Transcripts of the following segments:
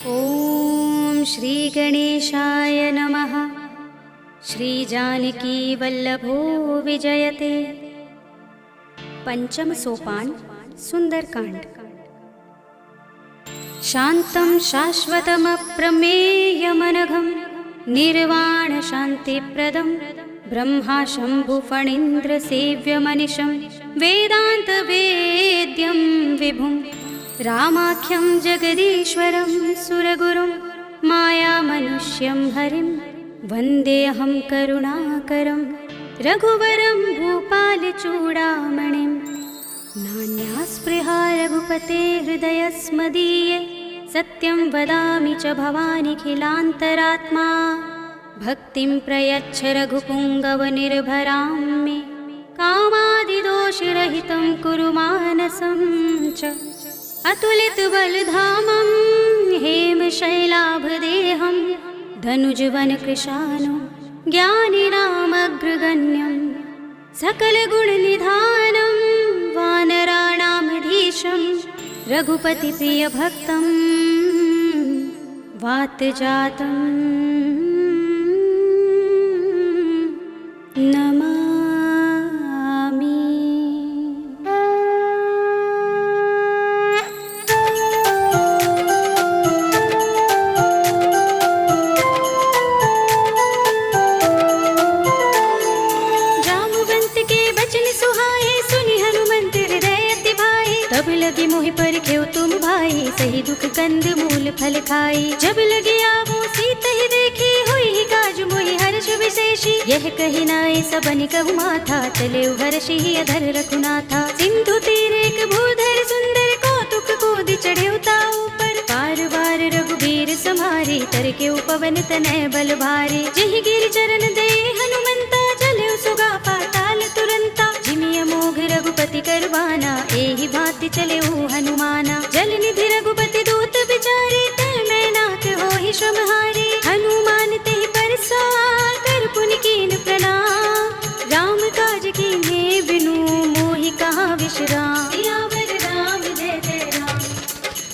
ॐ श्री गणेशाय नमः। श्री जानकी वल्लभो विजयते। पंचम सोपान सुंदरकांड। शांतं शाश्वतमप्रमेयमनघं निर्वाण शांतिप्रदं ब्रह्मा शंभुफणीन्द्र सेव्यमनिशं वेदांत वेद्यं विभुं रामाख्यं जगदीश्वरं सुरगुरुं मायामनुष्यं हरिं वन्देऽहं करुणाकरं रघुवरं भूपालचूडामणिं। नान्यास्पृहा रघुपते हृदयस्मदीये सत्यं वदामि च भवानिखिलान्तरात्मा। भक्तिं प्रयच्छ रघुपुङ्गवनिर्भरां मे कामादिदोषरहितं कुरु मानसं च। अतुलितबलधामं हेमशैलाभदेहं धनुजवनकृशानं ज्ञानिनामग्रगण्यं सकलगुणनिधानं वानराणामधीशं रघुपतिप्रियभक्तं वातजातं नमामि। लगे मोहि पर क्यों तुम भाई सही दुख कंद मूल फल खाई। जब लगे आवो सीत ही देखी हुई ही काज मोहि हर्ष विशेषी। यह कही नाय सबन कहु माथा चले हर्षि ही अधर रघुनाथा। सिंधु तीर एक भूधर सुंदर कौतुक कूद चढ़े ताऊ पर बार बार रघुबीर समारे तर के पवन तनय बल भारे। जहि गिर चरण दे हनुमंता चले सुगा पाताल तुरंता। जिमिय मोघ रघुपति करवाना एहि भांति चले हनुमाना। जल निधि रघुपति दूत बिचारे तय मैं नाथ होहि श्रमहारे। हनुमान तेहि परसा कर पुनि कीन प्रणाम। राम काज कीन्हे बिनु मोहि कहाँ विश्राम। सियावर राम जय जय राम।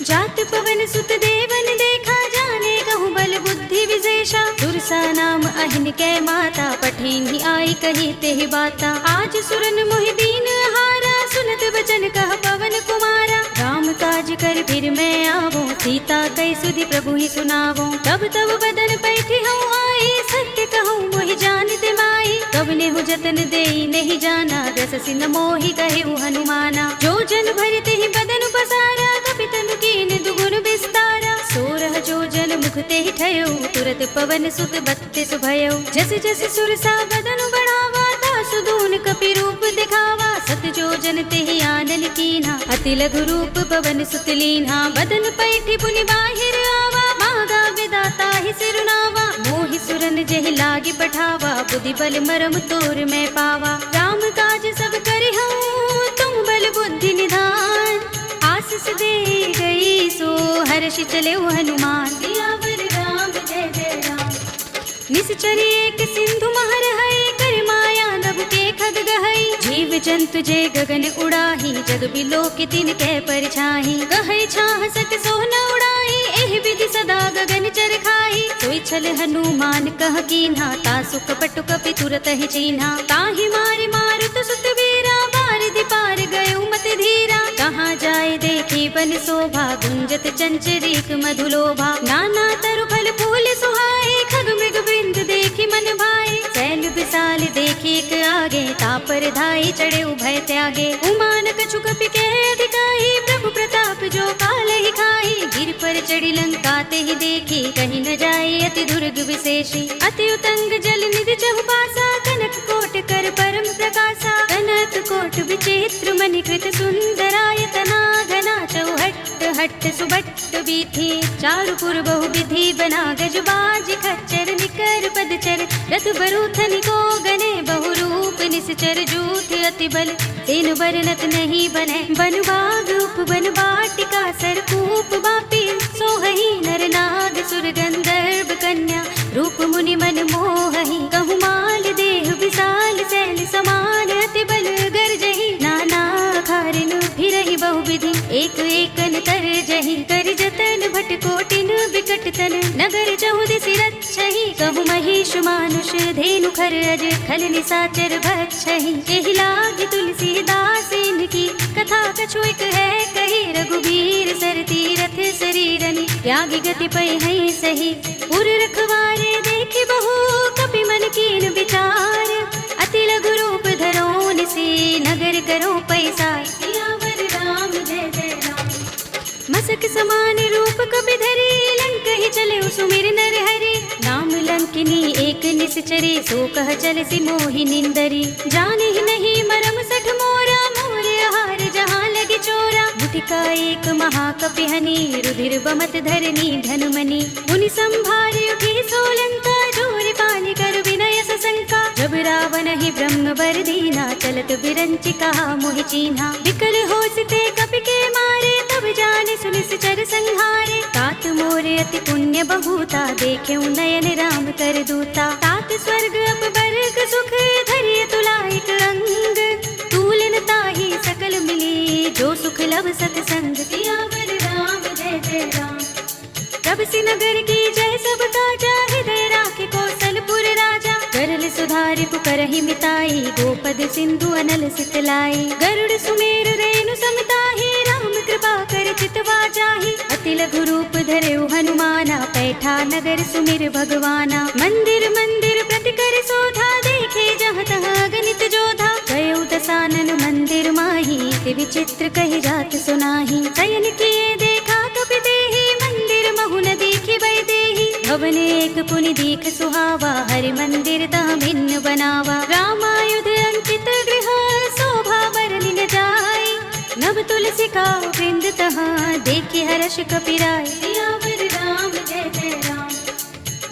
जात पवन सुत देवन देखा जाने कहूँ बल बुद्धि विशेषा। दुर्सा नाम अहिन कै माता पठेन ही आई कही तेहि बाता। आज सुरन मोहि दीन हारा सुनत बचन कह पवन कुमारा। राम काज कर फिर मैं आवो सीता कई सुधि प्रभु ही सुनावो। तब तब बदन पैठी हूँ आई सत्य कहूँ मोहि जानते माई। कब नेहु जतन देई नहीं जाना रस सिन मोहि कहे हनुमाना। जो जन भरते ही बदन पसारा कपितनु कीन दुगुन विस्तारा। सोरह जो जन मुख ते ही ठयो तुरत पवन सुत बत्तिस भयो। जस जस सुरसा बदन बढ़ावा तासु दून कपि रूप दिखावा। सत जो जन ते ही आनन कीन्हा अति लघु रूप पवन सुत लीन्हा। बदन पैठी पुनि बाहिर आवा मागा विदाता ही सिरुनावा। मोहि सुरन जहि लागी पठावा बुद्धि बल मरम तोर मैं पावा। राम काज सब करि हूँ तुम बल बुद्धि निधान। आशीष दे गई सो हर्षि चले हनुमान। सियावर राम जय जय राम। निश्चर एक सिंधु महर है कर माया नभ के खग गहई। जीव जंतु जे गगन उड़ाही जग बिलो की तिन कै परछाही। गहई छाह सक सोन उड़ाई एहि विधि सदा गगन चर खाई। सोई छल हनुमान कह कीन्हा तासु कपट कपि तुरत ही चीन्हा। ताहि मारि मारुत सुत वीरा बारिधि पार गयो मत धीरा। कहाँ जाए देखी बन शोभा गुंजत चंचरीक मधुलोभा। नाना तरु फल फूल सुहाए खग मृग बिंद देखी मन भाए। सैल विशाल देखी एक आगे तापर धाई चढ़े उभय त्यागे। उमान कछु कपि के दिखाई प्रभु प्रताप जो काल ही खाई। गिर पर चढ़ी लंका ते ही देखी कहीं न जाए अति दुर्ग विशेषी। अति उतंग जल निधि चहुपासा कनक कोट कर परम प्रकाशा। कनक कोट विचित्र मणिकृत सुंदरायतना घना चौहट्ट हट्ट सुबट्ट बीथी। चारु पुर बहु विधि बना गजबाज खच्चर निकर पदचर। रथ बरूथन को गने बहु रूप निश्चर जूथ अति बल। तीन बरनत नहीं बने बन बाग उप बन बाटिका सरकूप बापी। सोहही नर नाग सुर गंधर्व कन्या रूप मुनि मन मोहही। कहु माल देह विशाल सैल समान अति बल गरजही। नाना खारिन फिरहि बहुविधि एक एकन कर जहि। कर जतन भट कोटिन विकट तन नगर चहुदिसि रक्षहि कहु महिष मानुष धेनु खर अज खल निसाचर भक्षहि एहि लागी तुलसीदास इनकी कथा कछु एक है कही रघुबीर सर तीरथ शरीरनि त्यागी गति पै है सही पुर रखवारे देखि बहु कपि मन कीन विचार अति लघु रूप धरो निसि नगर करो पैसार सियावर राम जय जय राम मसक समान रूप कपि धरि लंक ही चले सुमिर नर हरि नाम लंकिनी एक निश्चरी सो कह चल सि मोहि निंदरी जाने ही नहीं मरम सठ मोरा मोर आहार जहाँ लगी चोरा मुटिका एक महाकपि हनि रुधिर बमत धरनी धनुमनि मुनि संभार उठी सोलंका जोर पानी कर विनय सशंका जब रावण ही ब्रह्म बर दीना चलत बिरंचि कहा मोहि चीन्हा विकल होसते कपि के मारे तब जाने सुनिश्चर संहारे तात मोरे अति पुण्य बहुता देखे नयन राम कर दूता तात स्वर्ग अपवर्ग सुख धरिय तुलायक अंग तूलन ताहि सकल मिली जो सुख लब सतसंग सियावर राम जय जय राम तब सि नगर की जय सब काजा हृदय राखे कौशलपुर राजा करल सुधारि पुकरहि मिताई गोपद सिंधु अनल सितलाई गरुड़ सुमेर रेणु समताहि राम कृपा कर चितवा जाहि अति लघु रूप धरेउ हनुमाना पैठा नगर सुमिर भगवाना मंदिर मंदिर प्रति कर शोधा देखे जहाँ तहाँ अगणित जोधा गयो दसानन मंदिर माही ते विचित्र कहि जात सुनाही शयन किए देखा कपि देहि मंदिर महु न देखि बै देहि भवन एक पुनि दीख सुहावा हरि मंदिर तह भिन्न बनावा रामायुध अंकित गृह शोभा बरनि न जाय नभ तुलसी का वृंद तहाँ देखे हर्ष कपिराय सियावर राम जय जय राम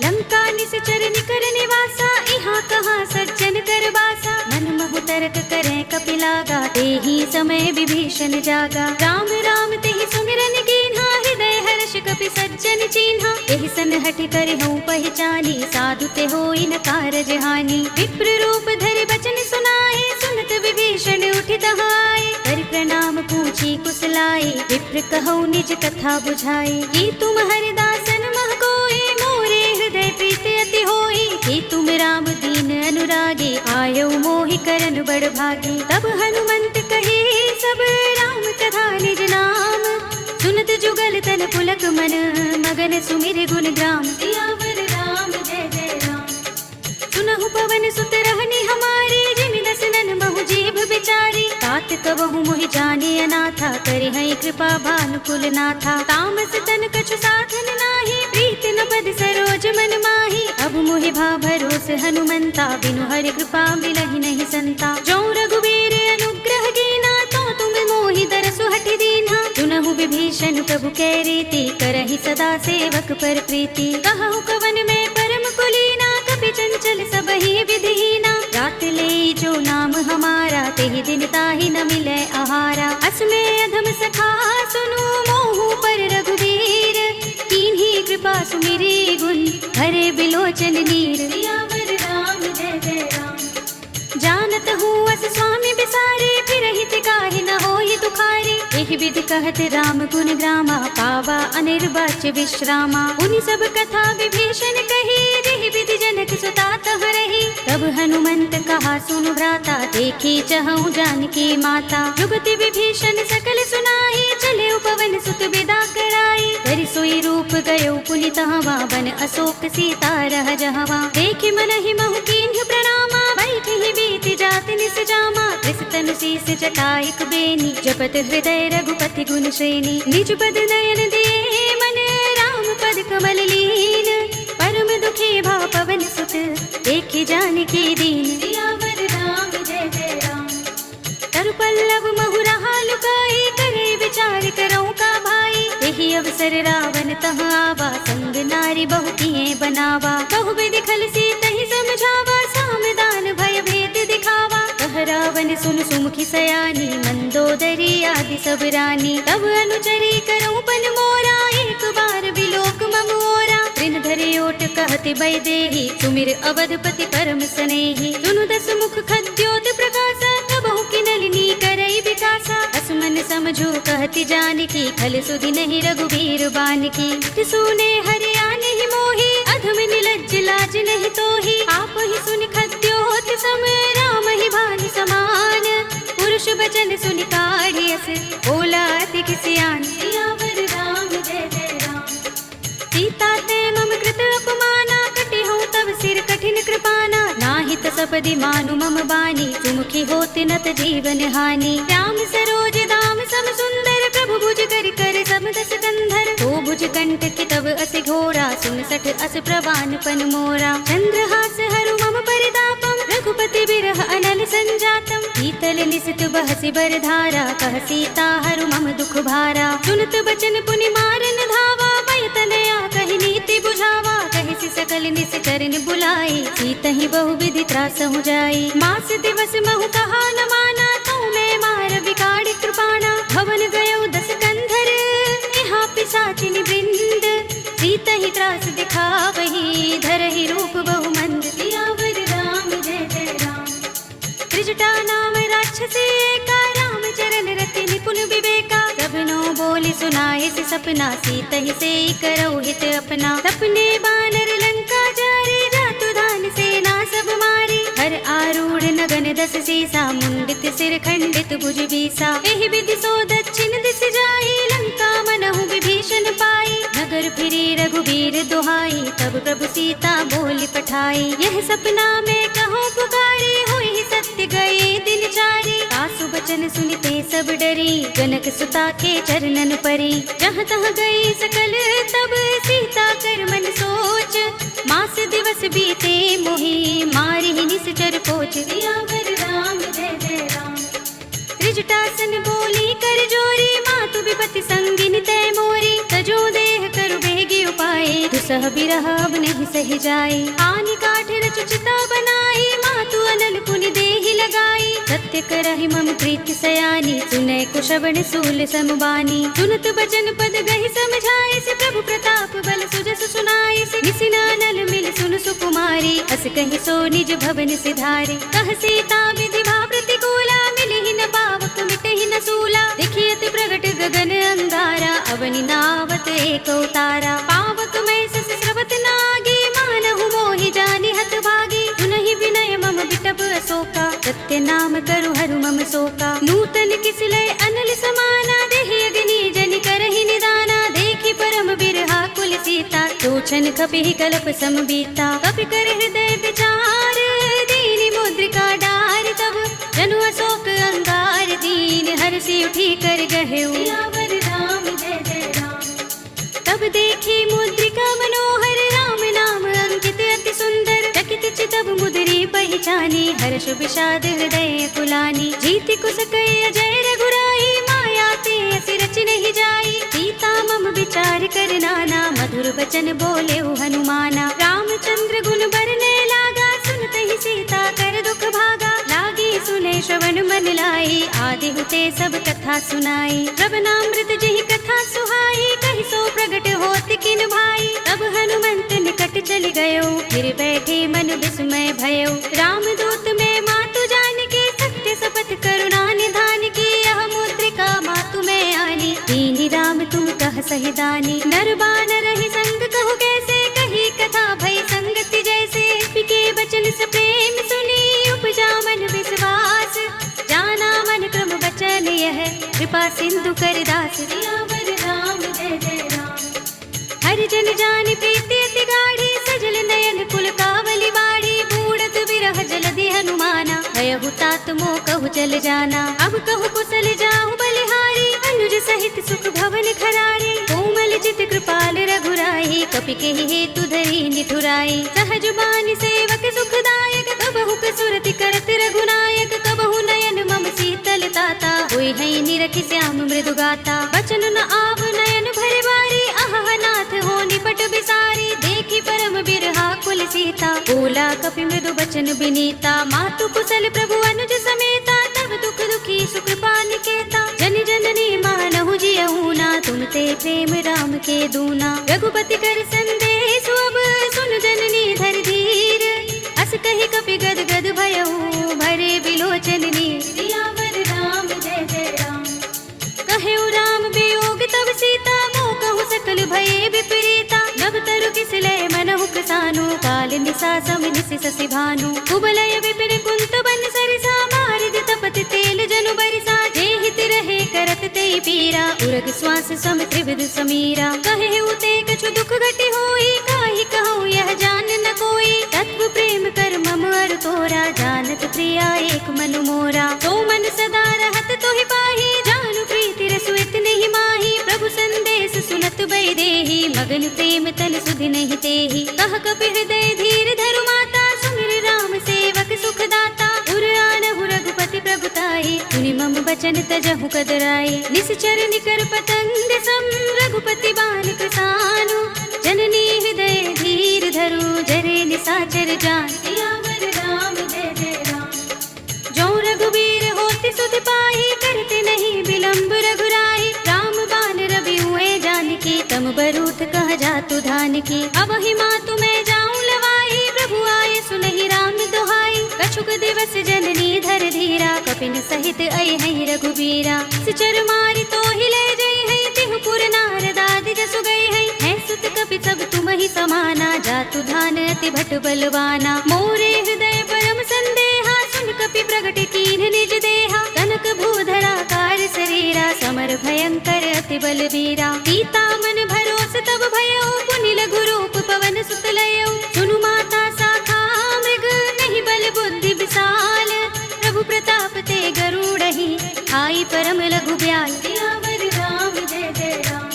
लंका निश्चर निकर निवासा यहाँ कहाँ सज्जन कर बासा मन महु तर्क करें कपिलागा तेहि समय विभीषण जागा राम राम तेहि सुमिरन कीन्हा हृदय हर्ष कपि सज्जन चीन्हा एहि सन हठ कर हूँ पहचानी साधु ते होई न कारज हानि विप्र रूप धरि बचन सुनाए सुनत विभीषण उठि तहाय कर प्रणाम पूछी कुशलाई विप्र कहु निज कथा बुझाई कि तुम हरिदासन मह कोई मोरे हृदय प्रीति अति होई कि तुम राम दीन अनुरागी आयो मोहि करन बड़ भागी तब हनुमंत कहे सब राम कथा निज नाम सुनत जुगल तन पुलक मन मगन सुमिर गुण ग्राम सियावर राम जय जय राम सुनहु पवन सुत रहनी हमारे जिमि दसनन महु जीभ बिचारी तात कबहु मोहि जाने अनाथा करि है कृपा भानुकुल नाथा तामस तन कछु साधन नाही प्रीति न पद सरोज मन माही अब मोहि भा भरोस हनुमंता बिनु हरि कृपा मिलहि नहीं संता जो रघुबीर अनुग्रह कीना तो तुम मोहि दरसु हठि दीन्हा सुनहु विभीषण प्रभु कै रीति करहि सदा सेवक पर प्रीति कहु कवन में परम कुलीना कपि चंचल सबहि विधिहीना रात ले जो नाम हमारा तेहि दिन ताहि न मिले आहारा असमे अधम सखा सुनु मोहु पर रघुवीर कीन्ही कृपा सुमिरी गुण हरे बिलोचन नीर सियावर राम जय जय राम जानत हूँ अस स्वामी बिसारे फिर हित काहि न होई दुखारी एहि विधि कहत राम गुण ग्रामा पावा अनिर्वाच्य विश्रामा उनि सब कथा विभीषण कही रही विधि जनक सुता तह रही तब हनुमंत कहा सुनु भ्राता देखी चहु जानकी माता जुगति विभीषण सकल सुनाई चले पवन सुत विदा कराई करि सोई रूप गयो पुनि तहवा बन अशोक सीता रह जहवा देखि मन ही महु कीन्ह प्रणामा बैठि ही बीति जात निस जामा कृष तनु शीस जटाइक बेनी जपत हृदय रघुपति गुण श्रेणी निज पद नयन दिए मन राम पद कमल लीन परम दुखी भा पवन सुत देखि जानकी दीन सियावर राम जय जय राम तरु पल्लव महु रहा लुकाई करे विचार करो का भाई यही अवसर रावण तहाँ आवा संग नारी बहु किए बनावा बहु विधि खल सी तहि समझावा सामदान भय भेद दिखावा कह रावण सुन सुमुखी सयानी मंदोदरी आदि सब रानी तब अनुचरी करो पन मोरा एक बार बिलोक ममोरा तृण धरे ओट कहते बै देहि सुमिर अवधपति परम स्नेही सुनु दस मुख खद्योत प्रकाशा कबहु की नलिनी करई विकासा असमन सम समझू कहती जानकी, खल सुधि नहीं रघुबीर बानकी। सुने हरिया नहीं मोही, अधम निलज्ज लाज नहीं तोही। आप ही सुन खद्योत सम, राम ही भान समान। पुरुष बचन सुन काढ़ियस, बोला अति किसियान। सियावर राम जय जय राम। सीता ते मम कृत अपमाना, कटि हूँ तब सिर कठिन कृपाना। नाहित सपदि मानु मम बानी, सुमुखी होत नत जीवन हानि। राम सरोज दाम सम सुंदर, प्रभु भुज कर कर सम दस कंधर। तो भुज कंठ की तब अस घोरा, सुन सठ अस प्रवान पन मोरा। चंद्रहास हरु मम परितापम, रघुपति बिरह अनल संजातम। शीतल निसित बहसि बरधारा, कह सीता हरु मम दुख भारा। सुनत बचन पुनि मारन धावा, भय तनया कहि नीति बुझावा। कहि सकल निस्करन बुलाई, सीतहि बहु विधि त्रासहु जाई। मास दिवस महु कहा न माना, तऊ मैं मार बिगाड़ कृपाणा। भवन गयो दस कंधर, यहाँ पिशाचिनि वृंद। सीतहि त्रास दिखावही, धरहि रूप बहु मंद। सियावर राम जय जय राम। त्रिजटा नाम राक्षसी एका, राम चरण रति निपुण विवेका। सबनो बोली सुनाए से सपना, सीतहि से करौ हित अपना। सपने बानर लंका जारे, जातु दान सेना सब मारी। हर आरूढ़ नगन दस सीसा, मुंडित सिर खंडित भुज बीसा। एहि विधि सो दक्षिण दिस जाई, लंका मनहु विभीषण पाई। नगर फिरी रघुबीर दुहाई, तब प्रभु सीता बोली पठाई। यह सपना में कहो पुकारी, हुई सत्य गए दिन चारी। सासु बचन सुनते सब डरी, जनक सुता के चरणन परी। जहाँ तहाँ गई सकल तब, सीता कर मन सोच। मास दिवस बीते मोही, मारी निश्चर पोच। सियावर राम जय जय राम। त्रिजटासन बोली कर जोरी, मातु विपति संगिन तय मोरी। तजो देह करु बेगी उपाय, दुसह बिरह अब नहीं सही जाए। आनि काठ रच चिता बनाई, मातु अनल पुनि देहि लगाई। सत्य करहि मम प्रीति सयानी, सुनय कुशवन सूल समबानी। सुनत बचन पद गहि समझाए, से प्रभु प्रताप बल सुजस सुनाई। से निसिनानल मिल सुन सुकुमारी, अस कहि सो निज भवन सिधारे। कह सीता विधि भा प्रतिकूला, मिलहि न पावक मिटहि न सूला। देखियत प्रगट गगन अंगारा, अवनि नावत एक उतारा। पावक मैं सस स्रवत नागी, मानहु मोहि जानि हत भागी। सुनहि विनय मम बिटप अशोका, सत्य नाम करु हरु मम शोका। नूतन किसलय अनल समाना, देहि अग्नि जनि करहि निदाना। देखि परम बिरहा कुल सीता, सोचन कपिहि कल्प सम बीता। कपि कर हृदय विचार, दीनि मुद्रिका डार। तब जनु अशोक अंगार, दीन हरषि उठी कर गहेउ। सियावर राम जय जय राम। तब देखी मुद्रिका मनोहर, राम नाम अंकित अति सुंदर। चकित चितब मुद्री पहचानी, हर्ष विषाद हृदय कुलानी। जीति कुस कय जय रघुराई, माया ते असि रच नहीं जाई। सीता मम विचार कर नाना, मधुर बचन बोले हनुमाना। रामचंद्र गुण बरने लागा, सुनते सीता कर दुख भागा। लागी सुने श्रवण मन लाई, आदि हुते सब कथा सुनाई। श्रवणामृत जहि कथा सुहाई, कहि सो प्रगट होत किन भाई। तब हनुमंत निकट चल गयो, फिर बैठे मन विस्मय भयो। रामदूत में मातु जानकी, सत्य शपथ करुणा निधान की। यह मुद्रिका मातु में आनी, दीनि राम तुम कह सहि दानी। नर बानर ही संग कहु कैसे, कही कथा भई संगति जैसे। पिके बचन से प्रेम सुनी, उपजा मन विश्वास। जाना मन क्रम बचन यह, कृपा सिंधु कर दास। सियावर राम जय जय राम। हरि जन जानि प्रीति अति गाढ़ी, सजल नयन कुल कावली बाढ़ी। बूढ़त बिरह जलधि हनुमाना, भयहु तात मोह कहु चल जाना। अब कहु कुशल जाहु बलिहारी, अनुज सहित सुख भवन खरारी। कोमल चित कृपाल रघुराई, कपि केहि हेतु धरि निठुराई। सहज बानि सेवक सुखदायक, कबहु कसुरति करत रघुनायक। कबहु नयन मम शीतल ताता, होय है निरखि श्याम मृदु गाता। बचन न आव नयन भरे बारी, अहह नाथ हो निपट बिसारी। देखी परम बिरहा कुल सीता, बोला कपि मृदु बचन बिनीता। मातु कुशल प्रभु अनुज समेता, तब दुख दुखी सुख पानिकेता। जन जननी मानहु जियहु ना, तुम ते प्रेम राम के दूना। रघुपति कर संदेश अब, सुन जननी धर धीर। अस कहि कपि गद गद भयहु, भरे बिलोचन नीर। सियावर राम जय जय राम। कहे सा समिनिस ससि भानु कुबलय विपिन कुंत बन सरिसा मारिद तपत तेल जनु बरिसा जे हित रहे करत ते पीरा उरग श्वास सम त्रिविध समीरा कहे उते कछु दुख घटी होई काहि कहूँ यह जान न कोई तत्व प्रेम कर मम अर तोरा जानत प्रिया एक मनु मोरा तो मन सदा रहत तोहि पाही जानु प्रीति रसु इतने ही माही प्रभु संदेश सुनत बै देहि मगन प्रेम तन सुधि नहीं तेहि कह कपि हृदय धीर धरु माता सुमिर राम सेवक सुख दाता उर आनहु रघुपति प्रभुताई सुनि मम बचन तजहु कदराई निश्चर निकर पतंग सम रघुपति बान कृसानु जननी हृदय धीर धरु जरे निसाचर जान सियावर राम जय जय राम जो रघुबीर होति सुध पाही करते नहीं विलंब रघुराई राम बान रवि हुए जानकी तम बरूथ कह जातु धान की अब ही मातु मैं जाऊं लवाई प्रभु आए सुनहि राम दुहाई कछुक दिवस जननी धर धीरा कपिन सहित आई है रघुबीरा सिचर मारी तो ही ले जई है तिहुपुर नारद आदि जसु गई है सुत कपि सब तुम ही समाना जातु धान अति भट बलवाना मोरे हृदय परम संदेहा सुन कपि प्रगट कीन निज देहा कनक भूधरा कार शरीरा समर भयंकर अति बलवीरा सीता मन भरोस तब भयो पुनि लघु रूप पवन सुत लयो सुनु माता साखा मृग नहीं बल बुद्धि विशाल प्रभु प्रताप ते गरुड़हि आई परम लघु ब्याल सियावर राम जय जय राम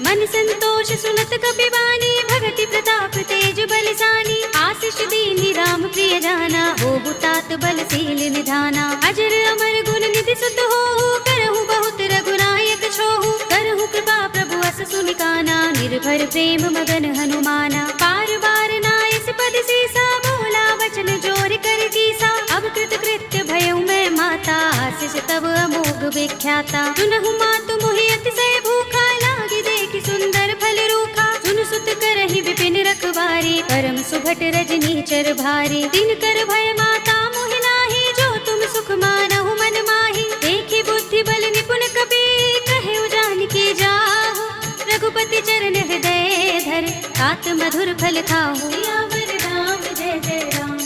मन संतोष सुनत कपि वाणी भगति प्रताप तेज बलशाली आशीष दीनी राम प्रिय जाना हो तात बलशील निधाना अजर अमर गुण निधि सुत हो करहु बहुत रघुनायक छोहु करहु कृपा प्रभु अस सुनिकाना निर्भर प्रेम मगन हनुमाना पार बार नायस पद सीसा बोला वचन जोर कर कीसा अब कृत कृत्य भयउ मैं माता आशीष तब अमोघ विख्याता सुनहु मातु मोहि अतिशय भूखा लागी देखि सुंदर फल रूखा सुन सुत करहि विपिन रखवारी परम सुभट रजनी चर भारी दिन कर भय माता मोहि नाही जो तुम सुख मानहु मन माही देखि बुद्धि बल निपुण कपि कहे जानकी जाहु रघुपति चरण हृदय धर तात मधुर फल खाहु सियावर राम जय जय राम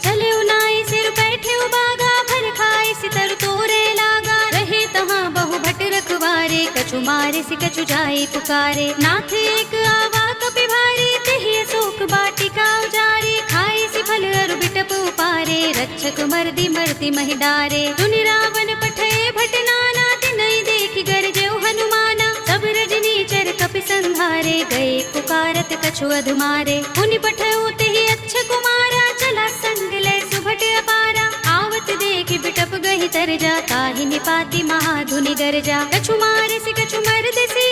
चले उनाई सिर बैठे बागा फल खाए सितर तोरे लागा रहे तहाँ बहु भट रखवारे कछु मारे सि कछु जाए पुकारे नाथ एक आवा कपि भारी तिहि अशोक बाटिका उजारे खाए सि फल अरु बिटप उपारे रक्षक मर्दि मर्ति महि डारे सुनि रावण पठे भट नाना तिनहि देखि गरजेउ हनुमाना सब रजनी चर कपि संहारे गए पुकारत कछु अधुमारे पुनि पठउ तिहि अच्छ कुमारा चला संग ले सुभट अपारा आवत देखि बिटप गहि तरजा ताहि निपाति महाधुनि गरजा कछु मारे सि कछु मर्द सी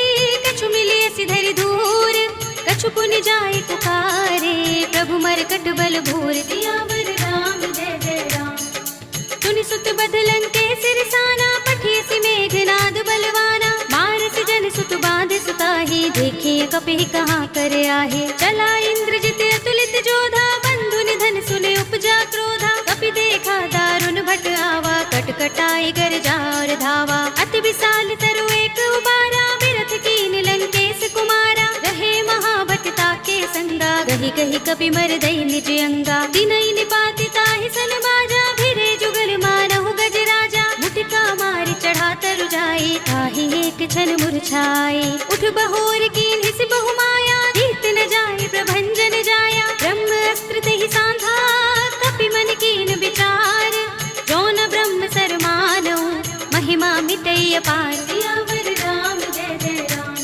कछु मिलिय सि धरि धूर कछु पुनि जाय पुकारे प्रभु मरकट बल भूर सियावर राम जय जय राम सुनि सुत बदलन के सिरसाना पठिय सि मेघनाद बलवाना मारस जन सुत बांध सुताही देखिए कपि कहाँ कर आहे चला इंद्रजित अतुलित जोधा बंधु निधन सुने उपजा क्रोधा कपि देखा दारुण भट आवा कटकटाई गरजा और धावा अति विशाल तरु एक उबारा बिरथ कीन लंकेश कुमारा रहे महाभटता के संगा गही गही कपि मर दई निज अंगा दिनई निपाति ताहि सन बाजा भिरे जुगल मानहु गज राजा मुटिका मारी चढ़ा तरु जाई ताहि एक क्षण मुरझाई उठ बहोर कीन हिस बहु माया जीत न जाए प्रभंजन जाया ब्रह्म अस्त्र तेहि सांधा कपि मन कीन विचार जो न ब्रह्म सर मानौ महिमा मिटई अपार सियावर राम जय जय राम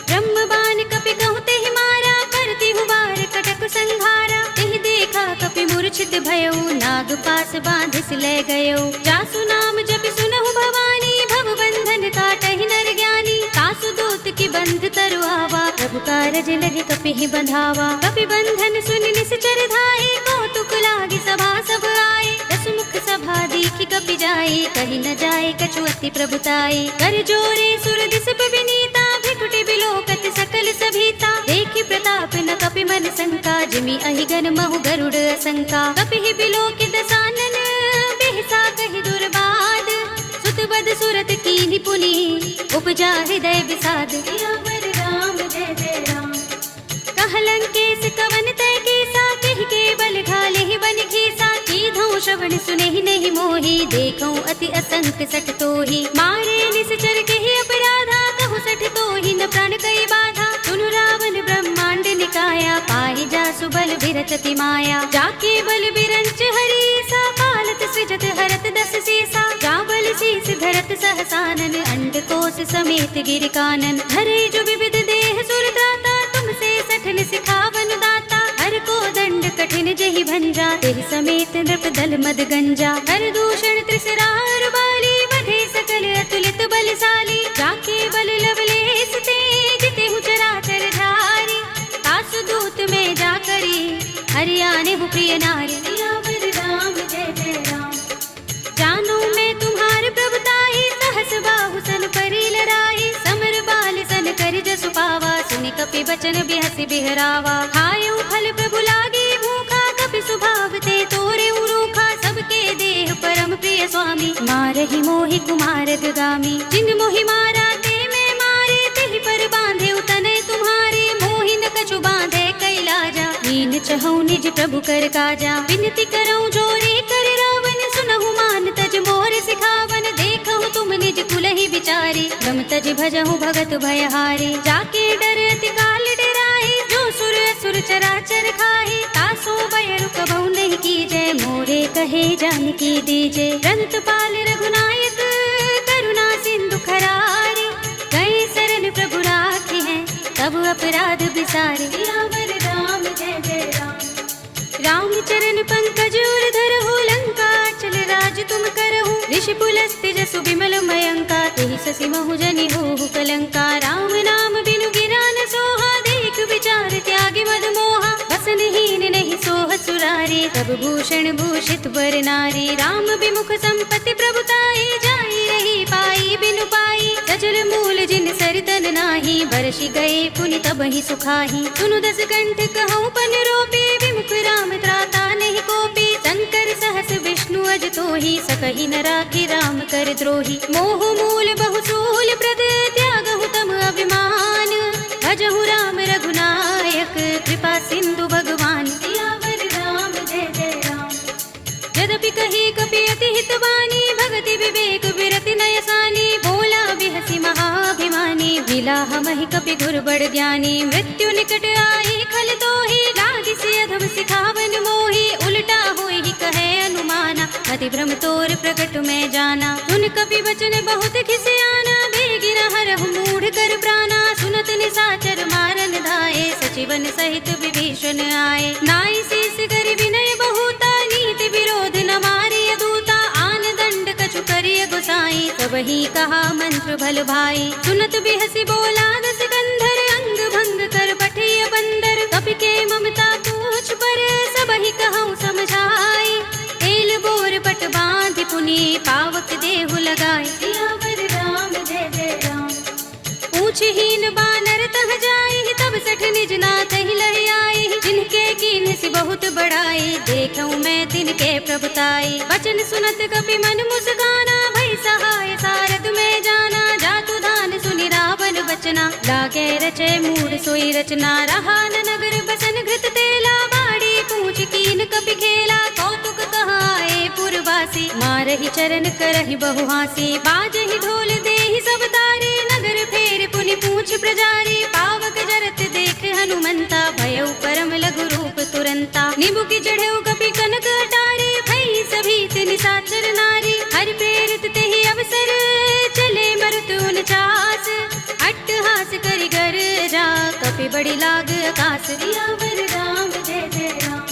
ब्रह्म बान कपि कहु तेहि मारा करती हुबार कटक संघारा तेहि देखा कपि मूर्छित भयउ नाग पास बांधिस ले गयो जासु नाम जपि सुनहु भवानी भव बंधन काटहि नर ज्ञानी सासु दूत की बंध तरु आवा प्रभु कारज लगे कपि ही बंधावा कपि बंधन सुनि निश्चर धाये कौतुक लागी सभा सब आए दसमुख सभा दीखि कपि जाए कहि न जाए कछु अति प्रभुताई कर जोरे सुर दिस विनीता भिकुटि बिलोकत सकल सभीता देखि प्रताप न कपि मन शंका जिमि अहिगन महु गरुड़ असंका कपि ही बिलोकि दसानन बिहसा कहि दुर्बाद सुत बद सुरत कीन्हि पुनि उपजा हृदय विषाद सियावर राम जय जय राम कह लंकेश कवन तय केसा रावण सुने ही नहीं मोही, देखऊं अति असंख्य सठ तो ही, मारे निश्चर के ही अपराधा, कहूँ सठ तो ही न प्राण कई बाधा। सुनु रावण ब्रह्मांड निकाया, पाहि जासु बल बिरचति माया, जाके बल बिरंच हरीसा, पालत सृजत हरत दस सीसा, जा बल शीस धरत सहसानन, अंड कोश समेत गिर कानन, धरे जो विविध देह सुर त्राता, तुमसे सठन सिखावन दाता, हर को दंड कठिन जहि भंजा, तेहि समेत नृप दल मद गंजा, हर दूषण त्रिसरार बाली, बधे सकल अतुलित बलशाली, जाके बल लवलेस ते, जिते हूँ चराचर झारी, तासु दूत में जा करी, हरियाणे हूँ प्रिय नारी, सियावर राम जय जय राम। जानो मैं तुम्हार प्रभुताई, सहस बाहु सन परी लराई, समर बाल सन कर जसु पावा, सुनि कपि बचन बिहसि बिहरावा, खायो फल प्रभु लागी भूखा, कपि सुभाव ते तोरे उरूखा, सबके देह परम प्रिय स्वामी, मारहि मोहि कुमार गामी, जिन मोहि मारा ते मैं मारे, तेहि पर बांधे तनय तुम्हारे, मोहि न कछु बांधे कैलाजा, हीन चहु निज प्रभु कर काजा, विनती करऊं जोरे कर रावण, सुनहु मान तज मोर सिखावन, देखहु तुम निज कुलहि विचारी, ब्रह्म तज भजहु भगत भयहारी, जाके डर अति काल डराए, जो सुर असुर चराचर खाए, तासो भय रुकबहु नहीं कीजय, मोरे कहे जानकी दीजे, रंत पाल रघुनायक करुणा सिंधु खरारे, गए शरण प्रभु राखे हैं तब अपराध बिसारे, सियावर राम जय जय राम। राम चरण पंकज उर धरहु, लंका चल राज तुम करहु, ऋषि पुलस्त्य जसु बिमल मयंका, तेहि ससि महु जनि होहु कलंका, राम नाम बिनु गिरा न सोहा, देख विचार त्यागी मद मोहा, बसन हीन नहीं सोह सुरारी, तब भूषण भूषित बर नारी, राम विमुख संपत्ति प्रभुताई, जाई रही पाई बिनु पाई, सजल मूल जिन सरितन नाही, बरसि गए पुनि तबहि सुखाही, सुनु दस कंठ कहूँ पन रोपी, विमुख राम त्राता नहीं कोपी, शंकर सहस विष्णु अज तोहि, सकहि न राखी राम कर द्रोही, मोह मूल बहुसूल प्रद, त्यागहु तम अभिमान, भजहु राम रघुनायक, कृपा सिंधु भगवान, सियावर राम जय जय राम। यद्यपि कही कपि अति हितवानी, भगति विवेक विरति नयसानी, बोला बिहसि महाभिमानी, मिला हमहि कपि गुर बड़ ज्ञानी, मृत्यु निकट आई खल तोहि, लागिसि अधम सिखावन मोहि, उल्टा होई कहे अनुमाना, अति भ्रम तोर प्रकट में जाना, सुन कपि वचन बहुत खिसियाना, बेगिन हरहु मूढ़ कर प्राणा, सुनत निशाचर मारन धाये, सचिवन सहित विभीषण आए, नाई शीस कर विनय बहुता, नीति विरोध न मारिय दूता, आन दंड कछु करिय गोसाई, सबहि कहा मंत्र भल भाई, सुनत बिहसि बोला दस कंधर, अंग भंग कर पठिय बंदर, कपि के ममता पूछ पर, सबहि कहूँ समझाई, तेल बोर पट बांधि पुनि, पावक देहु लगाए, सियावर राम जय जय राम। पूछहीन बानर तह जाई, तब सठ निज नाथ ही लह आई, जिनके कीन से बहुत बड़ाई, देखऊं मैं तिनके प्रभुताई, वचन सुनत कपि मन मुस्काना, भई सहाय सारद में जाना, जातु धान सुनि रावण बचना, लागे रचे मूढ़ सोई रचना, रहा न नगर बसन घृत तेला, बाड़ी पूछ कीन कपि खेला, कौतुक कहाए पुरवासी, मारहि चरण करहि बहु हासी, बाजहि ढोल देहि सब तारे, नगर फेर पुनि पूछ प्रजारी, पावक जरत देख हनुमंता, भयउ परम लघु रूप तुरंता, निबुकि चढ़ऊ कपि कनक अटारे, भई सभी निशाचर नारी, हरि प्रेरित तेहि अवसर, चले मरुत उनचास, अट्टहास करि गर्जा, कपि बड़ी लाग आकाश, सियावर राम जय जय राम।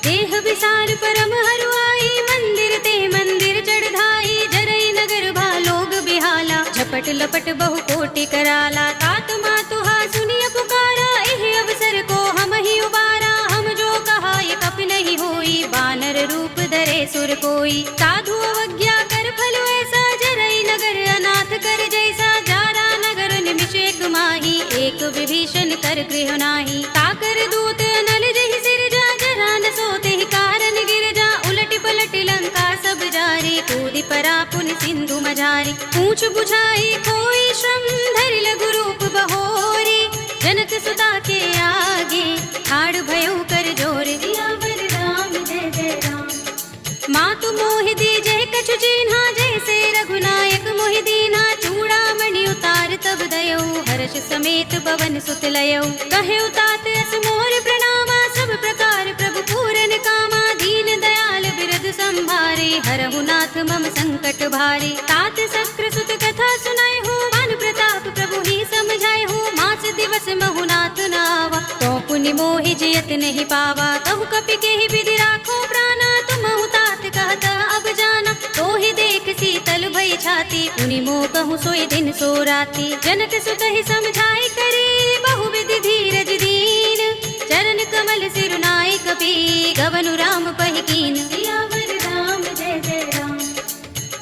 देह विसार परम हरुआई, मंदिर ते मंदिर चढ़ धाई, जरई नगर भालोग बिहाला, झपट लपट बहु कोटि कराला, तात मातुहा सुनिय पुकारा, एह अवसर को हम ही उबारा, हम जो कहा ये कपि नहीं होई, बानर रूप धरे सुर कोई, साधु अवज्ञा कर फल ऐसा, जरई नगर अनाथ कर जैसा, जारा नगर निमिष एक माही, एक विभीषण कर गृह नाही, ताकर दूत नल जहि सिरजा, जरा न सोते ही कारण गिरजा, उलटि पलटि लंका सब जारी, कूदि परा पुनि सिंधु मझारी, पूछ बुझाई कोई श्रम, धरि लघु रूप बहोरी, जनक सुता के आगे, ठाड़ भयउ कर जोर, सियावर राम जय जय राम। मात कछु चिन्हा जैसे रघुनायक मोहि दीन्हा चूड़ामणि उतार तब दयौ हर्ष समेत पवन सुत लयौ कहे तात अस मोर प्रणामा सब प्रकार प्रभु पूरन कामा दीन दयाल बिरद संभारे हरहु नाथ मम संकट भारे तात शक्र सुत कथा सुनाए हो मान प्रताप प्रभु ही समझाए हो मास दिवस महु नाथ नावा तो पुनि मोहि जियत नहीं पावा कहु कपि के ही विधि राखो प्राणा तुम तात कहता अब जाना तो ही देख शीतल भई छाती पुनि मोह कहूँ सोई दिन सो राती जनक सुत ही समझाई करे बहु विधि धीरज दीन चरण कमल सिरुनाई कपि गवनु राम पहिकीन सियावर राम जय जय राम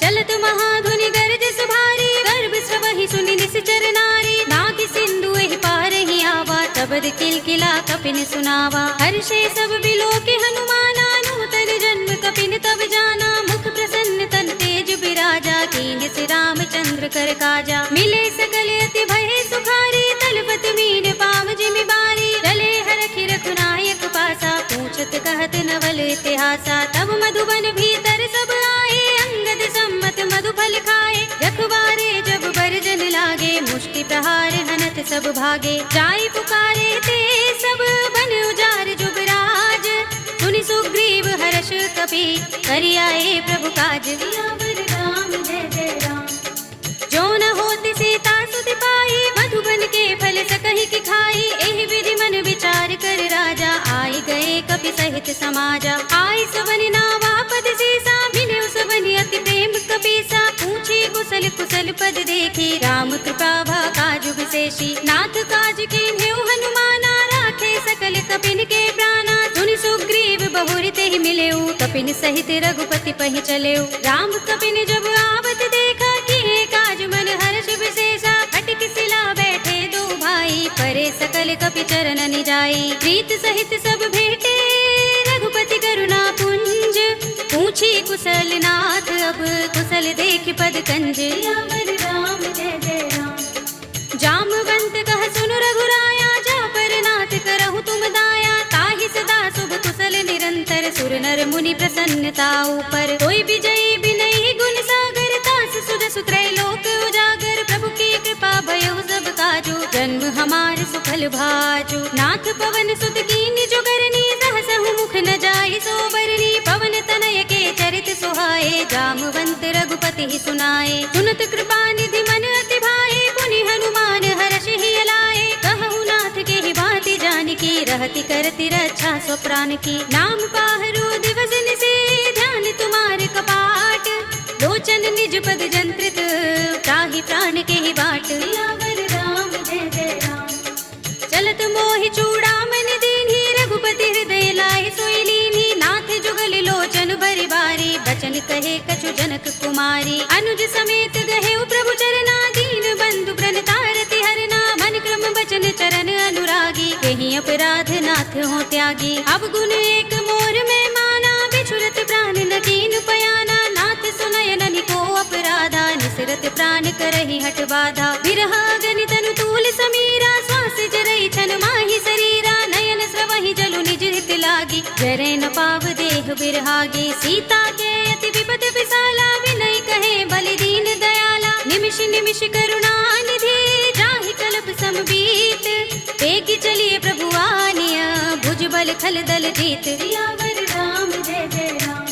चलत महाधुनि गरज सुभारी गर्भ स्रवहि सुनि निश्चर नारी नाग सिंधु एहि पार ही आवा तबद किलकिला कपिन सुनावा हर्षे सब बिलो के हनुमाना नूतन जन्म कपिन तब जाना मुख प्रसन्न तन तेज बिराजा कीन से रामचंद्र कर काजा मिले सकल अति भय सुखारी तलपत मीन पाव जिमि बारी रले हरखि रघुनायक पासा पूछत कहत नवल इतिहासा तब मधुबन भीतर सब आए अंगद सम्मत मधुफल खाए रखवारे जब बरजन लागे मुष्टि प्रहार हनत सब भागे जाई पुकारे ते सब बन उजार जुबराज सुनि सुग्रीव हर्ष कपि करियाए प्रभु काज सियावर राम जय जय राम जो न होति सीता सुति पाई मधुबन के फल सकहि की खाई एहि विधि मन विचार कर राजा आई गए कपि सहित समाजा आई सबनि नावा पद सीसा मिले सबनि अति प्रेम कपीसा पूछी कुशल कुशल पद देखी राम कृपा भा काज विशेषी नाथ काज कीन्हेउ हनुमाना राखे सकल कपिन के प्राणा सुनि सुग्रीव बहुरि तेहि मिलेउ कपिन सहित रघुपति पहि चलेउ राम कपिन जब आवत देखा किए काज मन हर्ष विशेषा खटिक सिला बैठे दो भाई परे सकल कपि चरण निजाई प्रीत सहित सब भेटे रघुपति करुणा पुंज पूछी कुशल नाथ अब कुशल देख पद कंज सियावर राम जय जय राम जामवंत कह सुन रघुराया जा पर नाथ करहु तुम दाया ताहि सदा शुभ कुशल निरंतर सुर नर मुनि प्रसन्नता ऊपर कोई विजयी बिनहि गुण सागर तास सुध सुत्रय लोक उजागर प्रभु की कृपा भयो सब काजो जन्म हमार सुफल भाजो नाथ पवन सुत कीन जो करनी सहसहु मुख न जाय सो बरनी पवन तनय के चरित सुहाए जामवंत रघुपति ही सुनाए सुनत कृपा निधि मन अति भाए पुनि हनुमान हर्ष ही लाए कहु नाथ के ही भांति जानकी रहति करति रक्षा सो प्राण की नाम पाहरो दिवस निसे ध्यान तुम्हारे कपाट लोचन निज पद जंत्रित ताहि प्राण के ही बाट सियावर राम जय जय राम चलत मोहि चूड़ामणि दीन्ही रघुपति हृदय लाहि सोई लीन्ही नाथ जुगल लोचन भरि बारी बचन कहे कछु जनक कुमारी अनुज समेत गहे प्रभु चरना दीन बंधु प्रणतारति हरना मन क्रम बचन चरण अनुरागी कहीं अपराध नाथ हो त्यागी अब गुण एक मोर में माना बिछुरत प्राण न कीन पयाना नाथ सुनय ननि को अपराधा निसरत प्राण करहि हट बाधा बिरहा गनि तनु तूल समीरा श्वास जरई छन माहि शरीरा नयन स्रवहि जलु निज हित लागी जरे न पाव देह बिरहागी सीता के अति विपद विशाला विनय कहे बलि दीन दयाला निमिष निमिष करुणा निधि जाहि कल्प समबीत तेगी चलिए प्रभु आनिया भुज बल खल दल जीत सियावर राम जय जय राम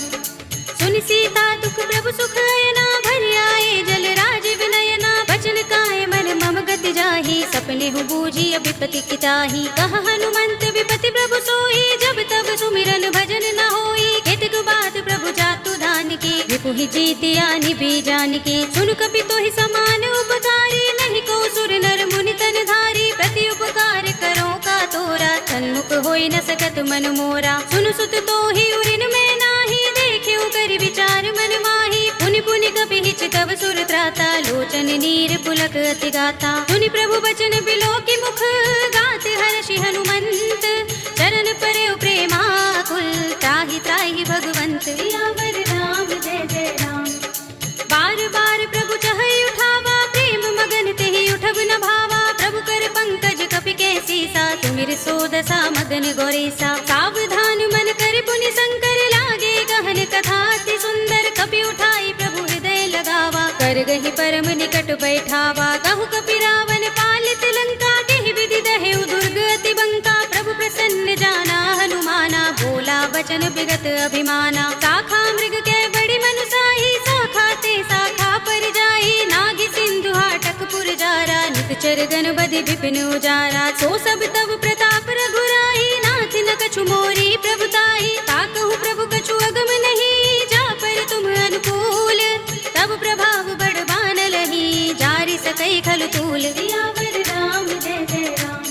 सुनि सीता दुख प्रभु सुख अयना भरि आए जल राज विनयना बचन काय मन मम गति जाहि सपने हु बूझी विपति किताहि कह हनुमंत विपति प्रभु सोई जब तब सुमिरन भजन न होई केतक बात प्रभु जातु धान की विपुहि जीतिया निभि जान की सुन कपि तोहि समान उपकारी नहीं को सुर नर मुनि तन धारी प्रति उपकार करो का तोरा सन्मुख होई न सकत मन मोरा सुन सुत तोहि उरिन में नाही देख्यु कर विचार मन माही पुनि पुनि कपि हिच तव सुर त्राता लोचन नीर पुलक अति गाता सुनि प्रभु बचन बिलो की मुख गात हर्षि हनुमंत चरण परे प्रेमाकुल त्राहि त्राहि भगवंत सियावर राम जय जय राम बार बार प्रभु चहई उठावा प्रेम मगन तेहि उठब न भावा प्रभु कर पंकज कपि के सीसा तुमिर सोदसा मगन गोरेसा सावधान मन कर पुनि शंकर लागे गहन कथा अति सुंदर कपि उठाई प्रभु गही परम निकट बैठावा। कहु कपि रावण पालित लंका, केहि विधि दहेउ दुर्ग अति बंका। प्रभु प्रसन्न जाना हनुमाना, बोला बचन विगत अभिमाना। शाखा मृग के बड़ी मनुसाही, शाखा ते शाखा पर जाई। नागी सिंधु हाटक पुर जारा, नित चरगन बदि विपिन उजारा। सो सब तब प्रताप रघुराई, नाथ न कछु मोरी प्रभुताई। ताकहु प्रभु कछु अगम नहीं, जा पर तुम अनुकूल। तब प्रभाव बड़बान लही, जारि सकई खल तूल। सियावर राम जय जय राम।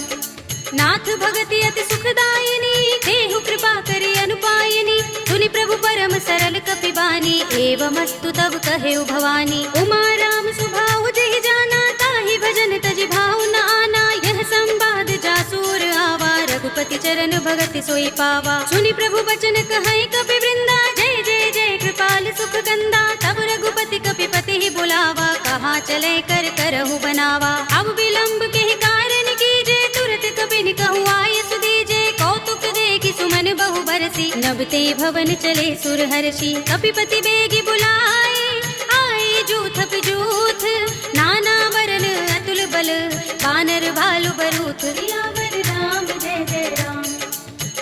नाथ भगति अति सुखदायिनी, देहु कृपा करि अनुपायिनी। सुनि प्रभु परम सरल कपिबानी, एवमस्तु तब कहेउ भवानी। उमा राम सुभाउ जहि जाना, ताहि भजन तजि भाउ न आना। यह संवाद जासूर आवा, रघुपति चरण भगति सोई पावा। सुनि प्रभु बचन कहै कपि वृंदा, जय जय जय कृपाल सुख कंदा। तब रघुपति कपिपति ही बुलावा, कहाँ चले कर करहु बनावा। अब विलंब के कारण कीजे, तुरत कपिन कहु आय सुदीजे। कौतुक देखि सुमन बहु बरसी, नबते भवन चले सुर हर्षि। कपिपति बेगी बुलाए, आए जूथ जूथ। नाना वरन अतुल बल, वानर भालु बरूथ। सियावर राम जय जय राम।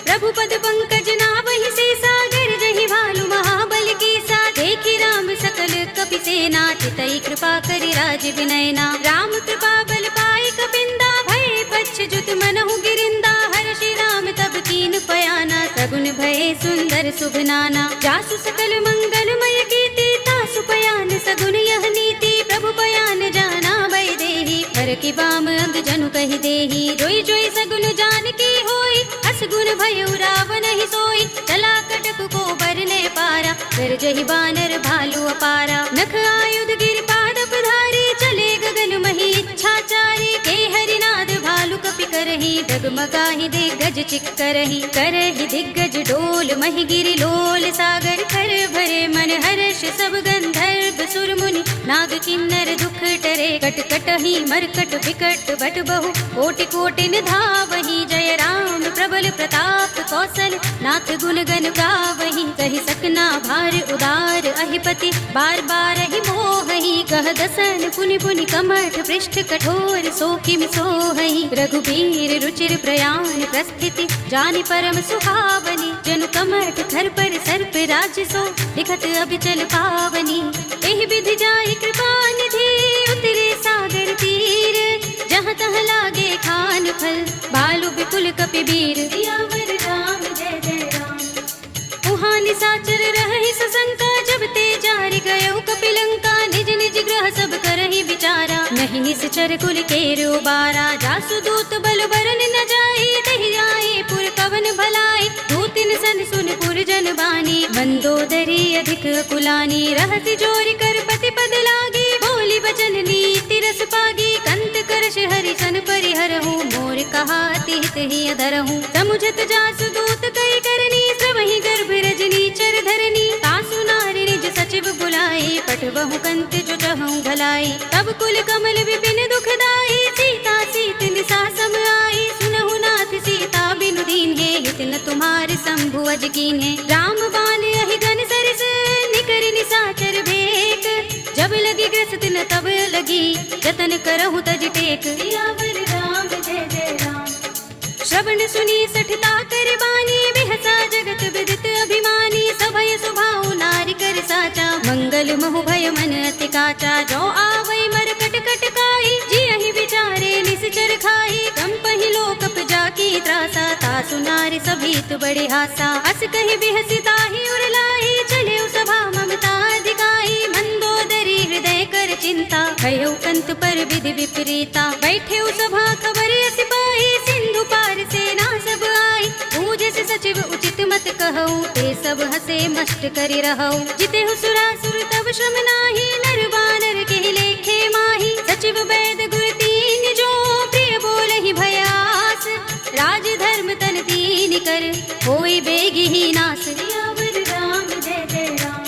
प्रभु पद पंकज नावहि सीसा, गरजहि भालु महाबल कीसा। देखि राम सकल कपि सेना, चितई कृपा करि राज विनयना। राम कृपा बल पाई कपिंदा, भय पच्छ जुत मनहु गिरिंदा। हर्षि राम तब कीन पयाना, सगुन भय सुंदर शुभ नाना। जासु सकल मंगलमय कीर्ति, तासु पयान सगुन यह नीति। प्रभु पयान जाना भय देहि, पर की बाम अंग जनु कहि देहि। जोई जोई सगुन जान की होई, असगुन भयउ रावण ही सोई। चला कटक को बरने पारा, गरजहि बानर भालु अपारा। नख आयुध गिर पादप धारी, चले गगन मही इच्छाचारी। के हरिनाद भालु कपि करहि, डगमगाहि दिग्गज चिक्करहि। करहि दिग्गज डोल, महि गिरि लोल सागर। कर भरे मन हर्ष सब गंधर्व सुर मुनि। नाग किन्नर दुख टरे, कट कटहि मरकट विकट बट बहु। कोटि कोटि निधावहि, जय राम प्रबल प्रताप कौशल। नाथ गुण गण गावहि, कहि सकना भार उदार। अहिपति बार बार ही मोहहि, कह दसन पुनि पुनि कमठ। पृष्ठ कठोर सो किमि सोहहि, रघुबीर रुचिर प्रयाण प्रस्थिति। जानि परम सुहावनी, जनु कमठ धर पर सर्प राज सो। दिखत अबिचल पावनी, एहि विधि जाहि कृपा निधि। उतरे सागर तीर, जहाँ तहाँ लागे खान फल। भालु बिपुल कपि बीर, सियावर राम जय जय राम। उहाँ निसाचर रहहि सशंका, जब ते जारि गयउ कपिलंका। निज निज ग्रह सब करहि विचारा, नहीं निश्चर कुल केर उबारा। जासु दूत बल बरन न जाई, तहि आए पुर कवन भलाई। दूतिन सन सुन पुर जन बानी, मंदोदरी अधिक कुलानी। रहसि जोरि कर पति पद लागी, बोली बचन नीति रस पागी। कंत करश हरि सन परिहरहु, मोर कहा अति हित ही अधरहु। समुझत जासु दूत कई करनी, श्रवहि गर्भ रजनी चर धरनी। तासु नारि निज सचिव बुलाई, पठबहु कंत जो चहु भलाई। तब कुल कमल विपिन दुखदाई, सीता सीत निसा सम आई। सुनहु नाथ सीता बिनु दीन्हे, हित न तुम्हारे शंभु अज कीन्हे। राम बाल अहि गन सरस, निकर निसाचर भेक। जब लगी ग्रस्त न तब लगी, जतन करहु तज टेक। सियावर राम जय जय राम। श्रवण सुनी सठता कर बानी, बिहसा जगत विदित अभिमानी। सभय सुभाउ नारि कर साचा, मंगल महु भय मन अति काचा। जो आवै मर कट कट काई, जियहि विचारे निश्चर खाई। कंपहि लोकप जाकी त्रासा, तासु नारि सभीत बड़े हासा। अस कहि बिहसि ताहि उर लाई, चले सभा ममता अधिकाई। मंदोदरी हृदय कर चिंता, भयउ कंत पर विधि विपरीता। बैठे सभा खबर अस पाई, सिंधु पार सेना सब आई। पूजस सचिव उचित मत कहऊ, ते सब हसे मस्त करि रहऊ। जितेहु सुरासुर तब श्रम नाही, नर बानर के लेखे माही। सचिव वैद गुर तीन जो, प्रिय बोलहि भयास। राज धर्म तन तीन कर, होई बेगी ही नास। सियावर राम जय जय राम।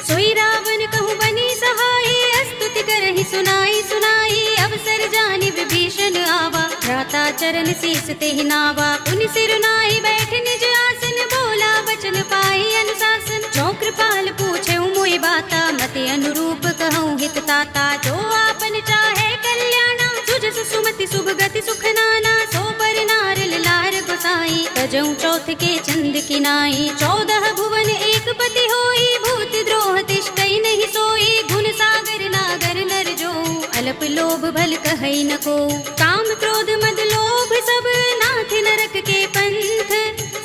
सोई रावण कहु बनी सहाय, स्तुति करहि सुनाई सुनाई। अवसर जानि विभीषण आवा, भ्राता चरण शीस तेहि नावा। उनि सिर नाहि बैठ निज आसन, बोला बचन पाई अनुशासन। जो पाल पूछे मोई बाता, मते अनुरूप कहूँ हित ताता। जो आपन चाहे कल्याणा, सुजस सुमति शुभ गति सुख नाना। सो पर नारल लार गोसाई, तजऊ चौथ के चंद की नाई। 14 भुवन एक पति होई, भूत द्रोह तिष्ठई नहीं सोई। गुण सागर नागर नर जो, अल्प लोभ भल कहई न को। काम क्रोध मद लोभ सब, नाथ नरक के पंथ।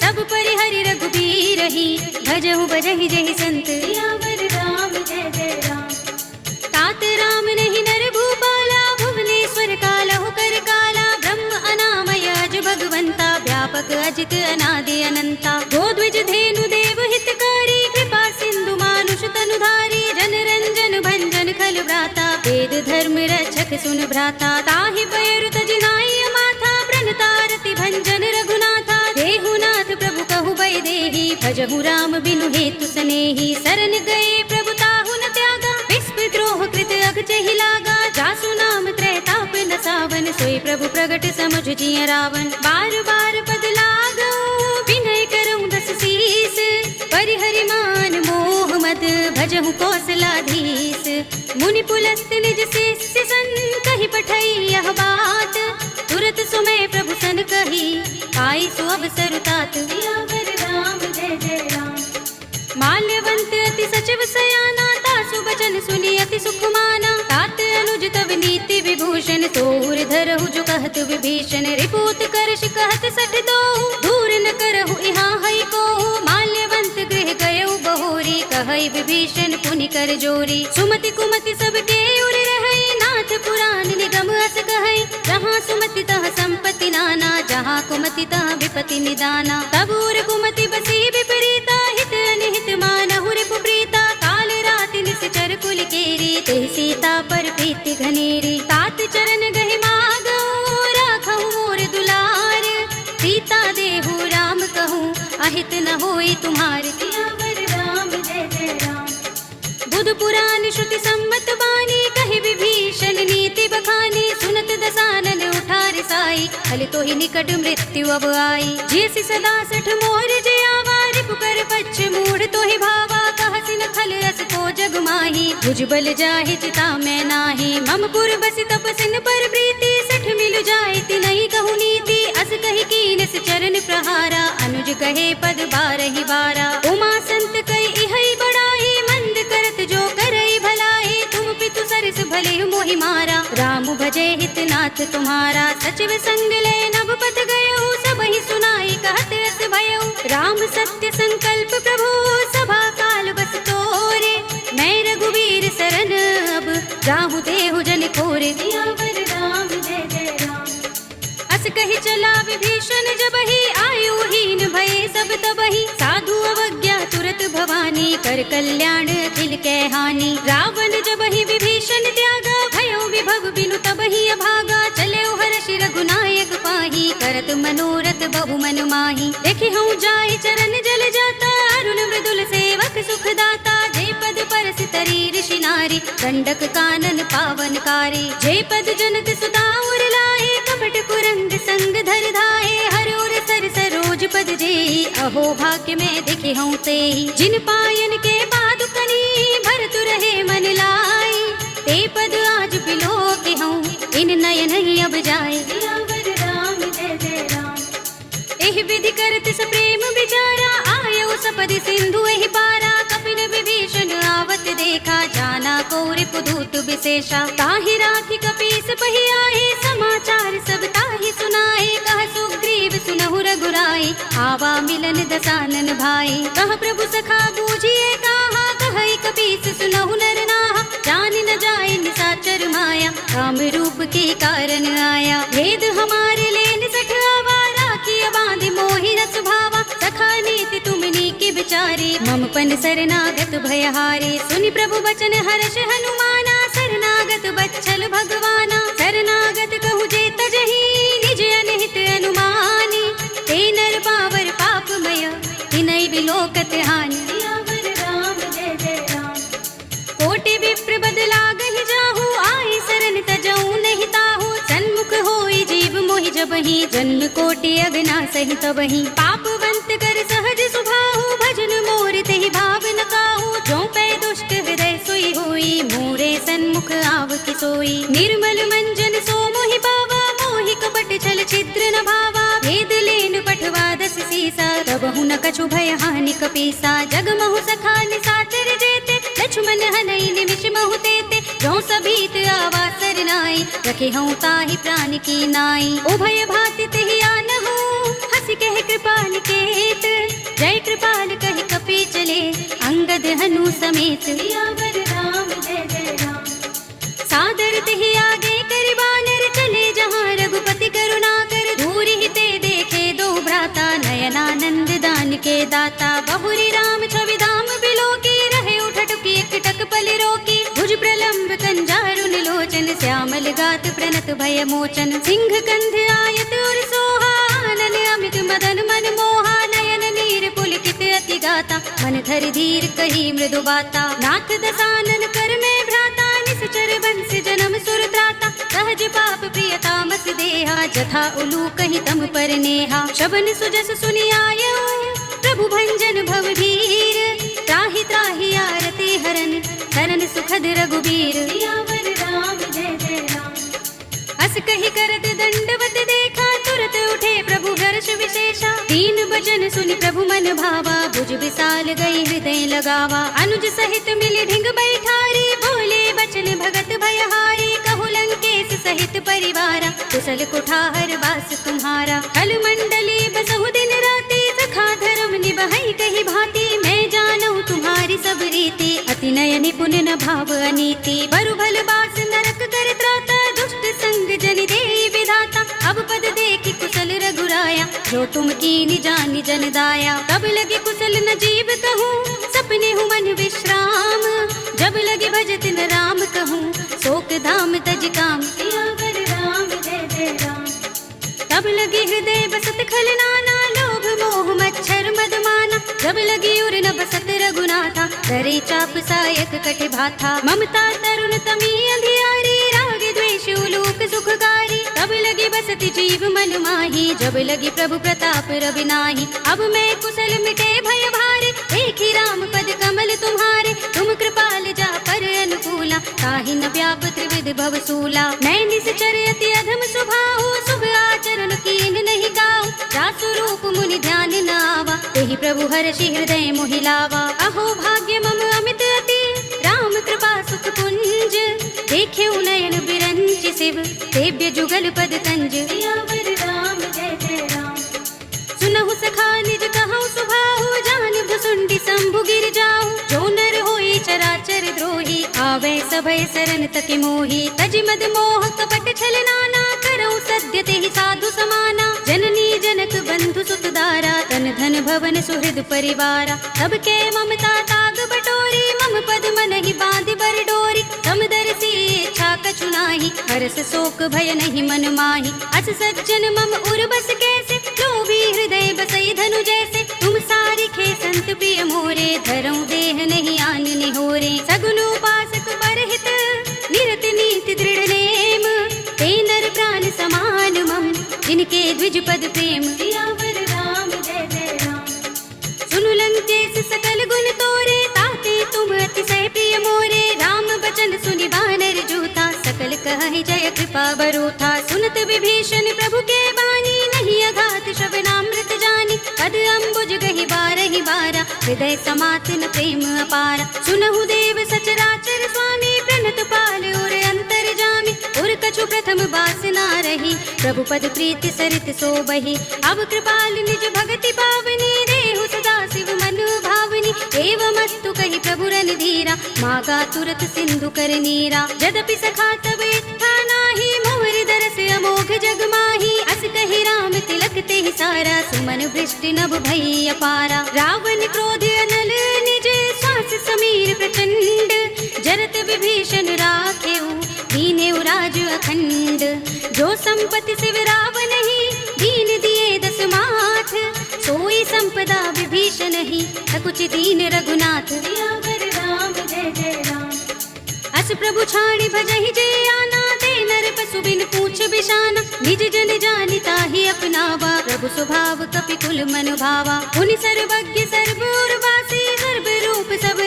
सब परिहरि रघुबीर ही, भजहु बजहि जहि संत। सियावर राम जय जय राम। तात राम नहीं नर भूपाला, भुवनेश्वर कालहु कर काला। ब्रह्म अनामय अज भगवंता, व्यापक अजित अनादि अनंता। गोद्विज धेनु देव हितकारी, कृपा सिंधु मानुष तनुधारी। जन रंजन भंजन खल भ्राता, वेद धर्म रक्षक सुन भ्राता। ताहि पयरु तजिनाय माथा, प्रणतारति भंजन रघुनाथा। देहुनाथ प्रभु कहु भय देहि, भजहु राम बिनु हेतु सनेहि। शरण गए प्रभु ताहु न त्यागा, विस्पद्रोह कृत अगचहि लागा। जासु नाम त्रैताप न सावन, सोई प्रभु प्रगट समुझ जिय रावण। बार बार पद लागो, विनय करऊँ दस सीस। परिहरि मान मोह मद, भजहु कौशलाधीश। मुनि पुलस्त निज शिष्य सन, कहि पठई यह बात। तुरत सुमय प्रभु सन कही, पाई सो अवसर तात। सियावर राम जय जय राम। माल्यवंत अति सचिव सयाना, तासु बचन सुनि अति सुख माना। तात अनुज तव नीति विभूषण, तोर धरहु जो कहत विभीषण। रिपुत करश कहत सठ दो, दूर न करहु यहाँ हई को। माल्यवंत गृह गयउ बहोरी, कहई विभीषण पुनि कर जोरी। सुमति कुमति सबके उर रहई, नाथ पुराण निगम अस कहई। जहाँ सुमति तह संपत्ति नाना, जहाँ कुमति तह विपति निदाना। तब उर कुमति बसी विपरीता, हित अनिहित मानहु रिपु प्रीता। काल राति निश्चर कुल केरी, तेहि सीता पर प्रीति घनेरी। तात चरण गहि मागो, राखहु मोर दुलार। सीता देहु राम कहूँ, अहित न होई तुम्हार। सियावर राम जय जय राम। बुध पुराण श्रुति सम्मत बानी, कहि विभीषण नीति बखानी। सुनत दसानन उठार साई, हल तो ही निकट मृत्यु अब आई। जैसी सदा सठ मोर जयावा, रिपु कर पच्छ मूढ़ तो ही भावा। कहसिन खल रस को जग माही, भुज बल जाहि चिता मैं नाही। मम पुर बसि तपसिन पर प्रीति, सठ मिल जाए तिनहि कहु नीति। अस कहि कीनस चरण प्रहारा, अनुज कहे पद बारहि बारा। उमा संत कई इहै बड़ाई, मंद करत जो करई भलाई। तुम पितु सरस भले मोहि मारा, राम भजे हित नाथ तुम्हारा। सचिव संग ले नभ पथ गयो, सबहि सुनाई कहत रस भयो। राम सत्य संकल्प प्रभु, सभा काल बस तोरे। मैं रघुवीर सरन अब, जाहु देहु जन कोरे। सियावर राम जय जय राम। अस कहि चला विभीषण जबहि, आयुहीन भये सब तबहि। साधु अवज्ञा तुरत भवानी, कर कल्याण अखिल कै हानि। रावण जबहि विभीषण त्यागा, भयो विभव बिनु तबहि अभागा। चले हर्ष रघुनायक पाही, करत मनोरथ बहु मन माही। देखि हूँ जाय चरण जल जाता, अरुण मृदुल सेवक सुख दाता। जे पद परस तरी ऋषि नारी, दंडक कानन पावनकारी। जे पद जनत सुता उर लाए, कपट कुरंग संग धर धाए। हर उर सर सरोज पद जेहि, अहो भाग्य में देखे हूँ तेहि। जिन पायन के पादुकनी, भरतु रहे मन लाई। ते पद आज बिलो के हूँ, इन नयन ही अब जाए। सियावर राम जय जय राम। एहि विधि करत स प्रेम विचारा, आयो सपदि सिंधु एहि पारा। कपिन विभीषण आवत देखा, जाना को रिपुदूत विशेषा। ताहि राखी कपीस पहि आए, समाचार सब ताहि सुनाए। कह सुग्रीव सुनहु रघुराई, आवा मिलन दसानन भाई। कह प्रभु सखा बूझिए कहा, कहई कपीस सुनहु नर नाहा। जान न जाए निशाचर माया, काम रूप के कारण आया। भेद हमारे लेन सठ आवा, राखी बांध मोहि रस भावा। सखा नीति तुमनी के विचारे, मम पन शरणागत भयहारे। सुनि प्रभु बचन हर्ष हनुमाना, शरणागत बच्छल भगवाना। शरणागत कहु जे तजहि, निज अनहित अनुमानी। ते नर पावर पापमय, तिनहि बिलोकत हानि। सियावर राम जय जय राम। कोटि विप्र बदला गहि जाहु, आए शरण तजऊ नहीं ताहु। सन्मुख होई जीव मोहि जबहि, जन्म कोटि अगना सहि तबहि। पापवंत कर सहज सुभाहु, भजन मोर तेहि भाव न काहू, जो पै दुष्ट हृदय सोई होई, मोरे सन्मुख आव की सोई। निर्मल मंजन सो मोहि पावा, मोहि कपट छल छिद्र न भावा। भेद लेन पठवा दस सीसा, तबहु न कछु भय हानि कपीसा। जग महु सखा निसाचर जेते, लक्ष्मण हनई निमिष महु तेते। जो सबीत आवा सरनाई, रखे हूँ ताहि प्राण की नाई। उभय भाति तेहि आनहु, हंसी कह कृपाल केत। जय कृपाल कहि कपि चले, अंगद हनु समेत। सियावर राम जय जय राम। सादर तेहि आगे करि बानर, चले जहाँ रघुपति करुणा कर। दूरि ही ते देखे दो भ्राता, नयनानंद दान के दाता। बहुरी राम छवि धाम बिलोकी, रहे उठटुकी एकटक पल रोकी। भुज प्रलंब कंजारुन लोचन, श्यामल गात प्रणत भय मोचन। सिंह कंध आयत और सोहा, आनन अमित मदन मन मोहा। नयन नीर पुलकित अति गाता, मन धरि धीर कही मृदु बाता। नाथ दसानन कर में भ्राता, निश्चर बंस जन्म सुर त्राता। सहज पाप प्रिय तामस देहा, जथा उलू कहि तम पर नेहा। शबन सुजस सुनि आयऊ, प्रभु भंजन भव भीर। त्राहि त्राहि आरती हरन, शरण सुखद रघुबीर। सियावर राम जय जय राम। अस कहि करत दंडवत देखा, तुरत उठे प्रभु हर्ष विशेषा। दीन बचन सुनि प्रभु मन भावा, भुज विशाल गई हृदय लगावा। अनुज सहित मिले ढिंग बैठारी, बोले बचन भगत भयहारी। कहु लंकेश सहित परिवारा, कुशल कुठार वास तुम्हारा। कल मंडली बसहु दिन राति, सखा धर्म निबहै कहि भांति। मैं जानऊ तुम्हारी सब रीति, अति नय निपुण न भाव अनीति। बरु भल बास नरक कर त्राता, दुष्ट संग जन देई विधाता। अब पद देखि कुशल रघुराया, जो तुम कीनि जानि जन दाया। तब लगे कुशल न जीव कहूँ, सपने हूँ मन विश्राम। जब लगे भजत न राम कहूँ, शोक धाम तज काम। सियावर राम जय जय राम। तब लगे हृदय बसत खल नाना, लोभ मोह मच्छर मद माना। जब लगी उर न बसत रघुनाथा, करे चाप सायक कट भाथा। ममता तरुण तमी अंधियारी, राग द्वेष उलूक सुखकारी। तब लगी बसत जीव मन माही, जब लगी प्रभु प्रताप रवि नाही। अब मैं कुशल मिटे भय भारे, देखी राम पद कमल तुम्हारे। तुम कृपाल जा पर अनुकूला, ताहि न व्याप त्रिविध भव सूला। मैं निश्चर अति अधम स्वभाव, शुभ आचरण कीन नहीं गाऊं। जासु रूप मुनि ध्यान न आवा, तेहि प्रभु हर्षि हृदय मोहि लावा। अहो भाग्य मम अमित अति, राम कृपा सुख पुंज। देखे नयन बिरंचि शिव, सेव्य जुगल पद कंज। सियावर राम जय जय राम। सुनहु सखा निज कहूँ सुभाहु, जान भुसुंडी शंभु गिर जाऊं। जो नर होई चराचर द्रोही, आवे सभय सरन तकि मोही। तज मद मोह कपट छल नाना, करऊं सद्य तेहि साधु समाना। जननी जनक बंधु सुत दारा, तन धन भवन सुहृद परिवारा। सबके ममता ताग बटोरी, मम पद मनहि बांधि बर डोरी। समदर्शी इच्छा कछु नाही, हरस शोक भय नहीं मन माही। अस सज्जन मम उर बस कैसे, लोभी हृदय बसई धनु जैसे। तुम सारिखे संत प्रिय मोरे, धरऊं देह नहीं आन निहोरे। सगुन उपासक परहित, निरत नीति दृढ़ नेम। ते नर प्राण समान मम, जिनके द्विज पद प्रेम। सियावर राम जय जय राम। सुनु लंकेश सकल गुण तोरे, ताते तुम अतिशय प्रिय मोरे। राम बचन सुनि बानर जूथा, सकल कहहि जय कृपा बरूथा। सुनत विभीषण प्रभु के बानी, नहीं अघात श्रवणामृत जानी। पद अम्बुज गहि बारहि बारा, हृदय समात न प्रेम अपारा। सुनहु देव सचराचर स्वामी, प्रणत पाल और अंतर जामी। उर कछु प्रथम बासना रही, प्रभु पद प्रीति सरित सोबहि। अब कृपाल निज भगति पावनी, देहु सदा शिव मन भावनी। एवमस्तु कहि प्रभु रन धीरा, मागा तुरत सिंधु कर नीरा। यद्यपि सखा तब इच्छा नाही, मोहर दरस अमोघ जग माही। अस कहि राम तिलक तेहि सारा, सुमन वृष्टि नभ भई अपारा। रावण क्रोध अनल निज, श्वास समीर प्रचंड। जरत विभीषण राखेऊ, दीनेउ राज अखंड। जो संपत्ति शिव रावण ही, दीन दिए दस माथ। सोई संपदा विभीषण ही, सकुचि दीन रघुनाथ। सियावर राम जय जय राम। अस प्रभु छाड़ी भजहि जे आना, ते नर पशु बिन पूछ बिशाना। निज जन जानि ताहि अपनावा, प्रभु स्वभाव कपि कुल मन भावा। मुनि सर्वज्ञ सर्व उर्वासी, सर्व रूप सब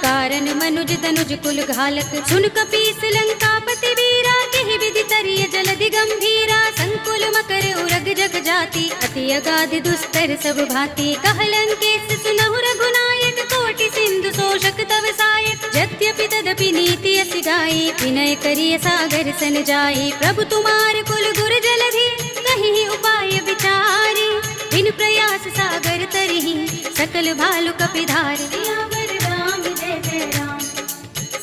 कारण मनुज तनुज कुल घालक सुन कपीस लंकापति वीरा केहि विधि तरिय जलधि गंभीरा संकुल मकर उरग जग जाति अति अगाध दुस्तर सब भांति कहलंकेश सुनहु रघुनायक कोटि सिंधु शोषक तव सायक यद्यपि तदपि नीति असि गाई विनय करिय सागर सन जाई प्रभु तुम्हार कुल गुर जलधि कहीं उपाय विचारी बिन प्रयास सागर तरही सकल भालु कपिधार सियावर राम जय जय राम।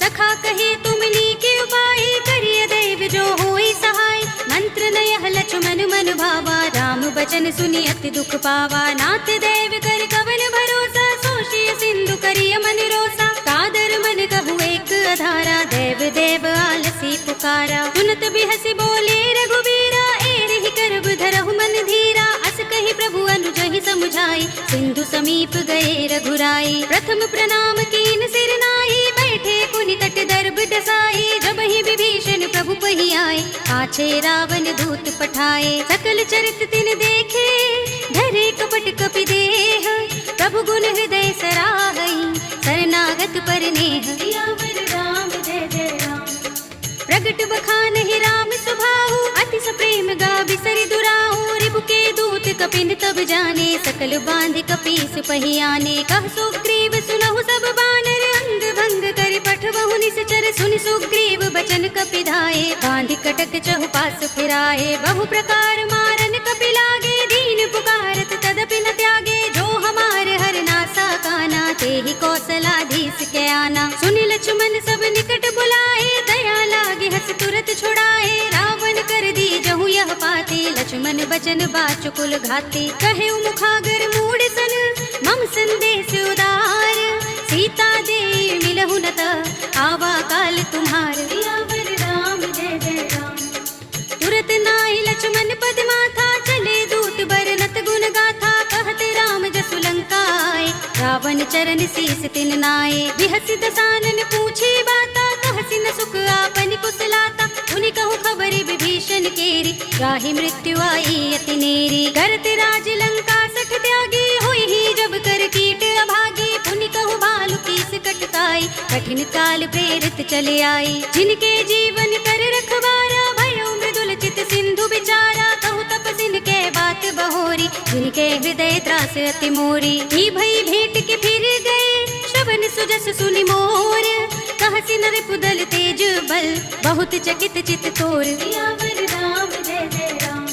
सखा कहे तुम नीके उपाय करिय देव जो होई सहाय मंत्र नयह लक्ष्मण मन भावा राम बचन सुनि अति दुख पावा नाथ देव कर कवन भरोसा सोशिय सिंधु करिय मन रोसा कादर मन कहु एक अधारा देव देव आलसी पुकारा सुनत बिहसी बोले रघुबीरा एहि करब धरहु मन धीरा अस कहि प्रभु अनुजहि समुझाई सिंधु समीप गए रघुराई प्रथम प्रणाम कीन सिर नाई बैठे पुनि तट दर्भ डसाई जब ही विभीषण प्रभु पहि आए पाछे रावण दूत पठाए सकल चरित तिन देखे धरे कपट कपि देह प्रभु गुण हृदय सराहई शरणागत पर नेह सियावर राम जय जय राम। प्रगट बखान ही राम सुभाऊ अति सप्रेम गा बिसरि दुराऊ रिबु के दूत कपिन तब जाने सकल बांध कपीस पहि आने कह सुग्रीव सुनहु सब बानर अंग भंग कर पठवहु निश्चर सुनि सुग्रीव बचन कपिधाए बांध कटक चहुपास फिराए बहु प्रकार मारन कपि लागे दीन पुकारत तदपि न त्यागे जो हमारे हर नासा काना तेहि कौशलाधीश के आना सुनि लक्ष्मण सब निकट बुलाए दया लागे हस तुरत छुड़ाए रावण कर दी जहु यह पाते लक्ष्मण बचन बाचुकुल घाते कहे मुखागर मूड सन मम संदेश उदार सीता दे मिलहु न त आवा काल तुम्हार सियावर राम जय जय राम। तुरत नाई लक्ष्मण पद माथा चले दूत बरनत गुण गाथा कहते राम जसु लंका आए रावण चरण शीस तिन नाए बिहसि दसानन पूछे बाता कहसि न सुख आपन कुशलाता उनि कहु खबरि विभीषण केरी राहि मृत्यु आई अति नेरी करत राज लंका सठ त्यागी होई ही जब कर कीट अभागी पुनि कहु भालु कीस कटकाई कठिन काल प्रेरित चले आई जिनके जीवन कर रखवारा भयो मृदुल चित सिंधु बिचारा कहु तपसिन के बात बहोरी जिनके हृदय त्रास अति मोरी ही भई भेंट के फिर गए श्रवण सुजस सुनि मोर कहसि नर पुदल तेज बल बहुत चकित चित तोर सियावर राम जय जय राम।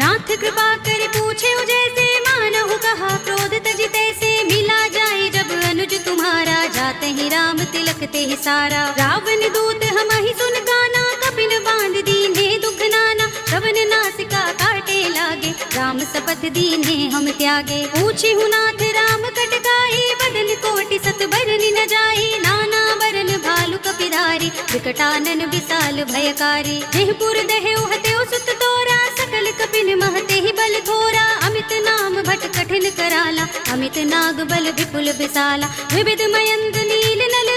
नाथ कृपा कर पूछे जैसे मानहु कहा क्रोध तज तैसे मिला जाए जब अनुज तुम्हारा जाते ही राम तिलक ते ही सारा रावण दूत हम ही सुन गाना कपिन बांध दीने दुख नाना श्रवण नासिका काटे लागे राम शपथ दीने हम त्यागे पूछी हूँ नाथ राम कटकाई बदन कोटि सत बरनि न जाई नाना बरन भालु कपिधारी विकटानन विशाल भयकारी देहपुर दहेउ हतेउ सुत तोरा सकल कपिन महते ही बल थोरा अमित नाम भट कठिन कराला अमित नाग बल विपुल विशाला विविध मयंक नील नल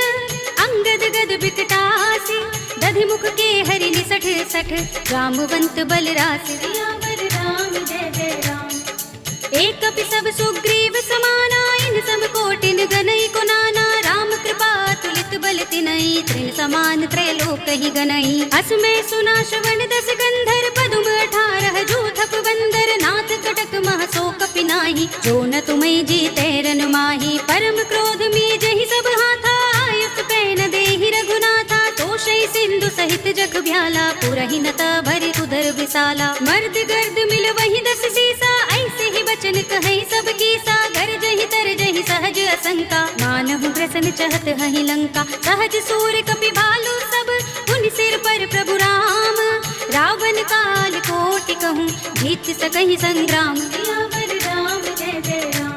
अंगद गद विकटासी दधि मुख के हरि निसठ सठ रामवंत बल रासि सियावर राम जय जय राम। एक कपि सब सुग्रीव समाना इन सम कोटिन गनई को नाना राम कृपा तुलित बल तिनई तृण समान त्रैलोक ही गनई असमय सुना श्रवण दस गंधर पदुम 18 जूथप बंदर नाथ कटक मह सो कपि नाही जो न तुम्हें जीते रन माही परम क्रोध में जहि सब हाथा आयुष पैन देहि रघुनाथा तोषै सिंधु सहित जग भ्याला पुरहि नता भरि उदर विशाला मर्द गर्द मिल वही 10 सीसा ऐसे ही बचन कहे सब कीसा घर जहि तर जहि सहज असंका मानहु ग्रसन चहत हहि लंका सहज सूर कपि भालु सब उन सिर पर प्रभु राम रावण काल कोटि कहूँ जीत सकहि संग्राम सियावर राम जय जय राम।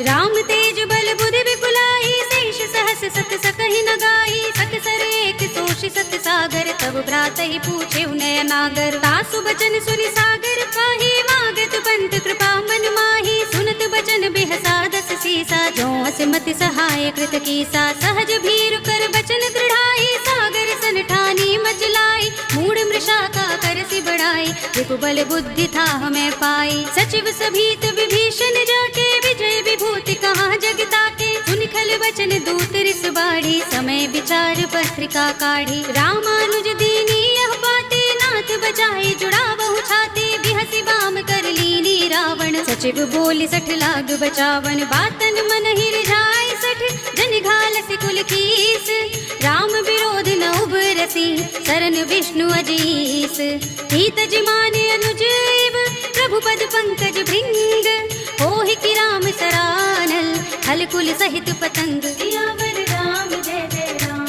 राम तेज बल बुद्धि विपुलाई शेष सहस सत सकहि न गाई सकसर एक सोषि सत सागर तब भ्रात ही पूछे उनय नागर तासु बचन सुनि सागर पाही मागत पंत कृपा मन माही सुनत बचन बिहसा 10 सीसा जो असमति सहाय कृत कीसा सहज भीर बचन दृढ़ाई सागर सन ठानी मचलाई मूढ़ मृषा का कर सि बड़ा बड़ाई, रिपुबल बुद्धि था हमें पाई। सचिव सभीत विभीषण जाके, विजय विभूति कहाँ जगता के। सुन खल वचन दूत रिस बाढ़ी, समय विचार पत्रिका काढ़ी। रामानुज दीनी यह बातें, नाथ बचाए जुड़ा बहु छाती। बिहसी बाम कर लीनी रावण, सचिव बोल 60 लाग बचावन। बातन मन ही रिझाए 60, जन घालस कुल कीस। राम विरोध न उबरसी, शरण विष्णु अजीस। हित जिमाने अनुज इव, प्रभु पद पंकज भृंग। होहि कि राम सरानल, हल कुल सहित पतंग। सियावर राम जय जय राम।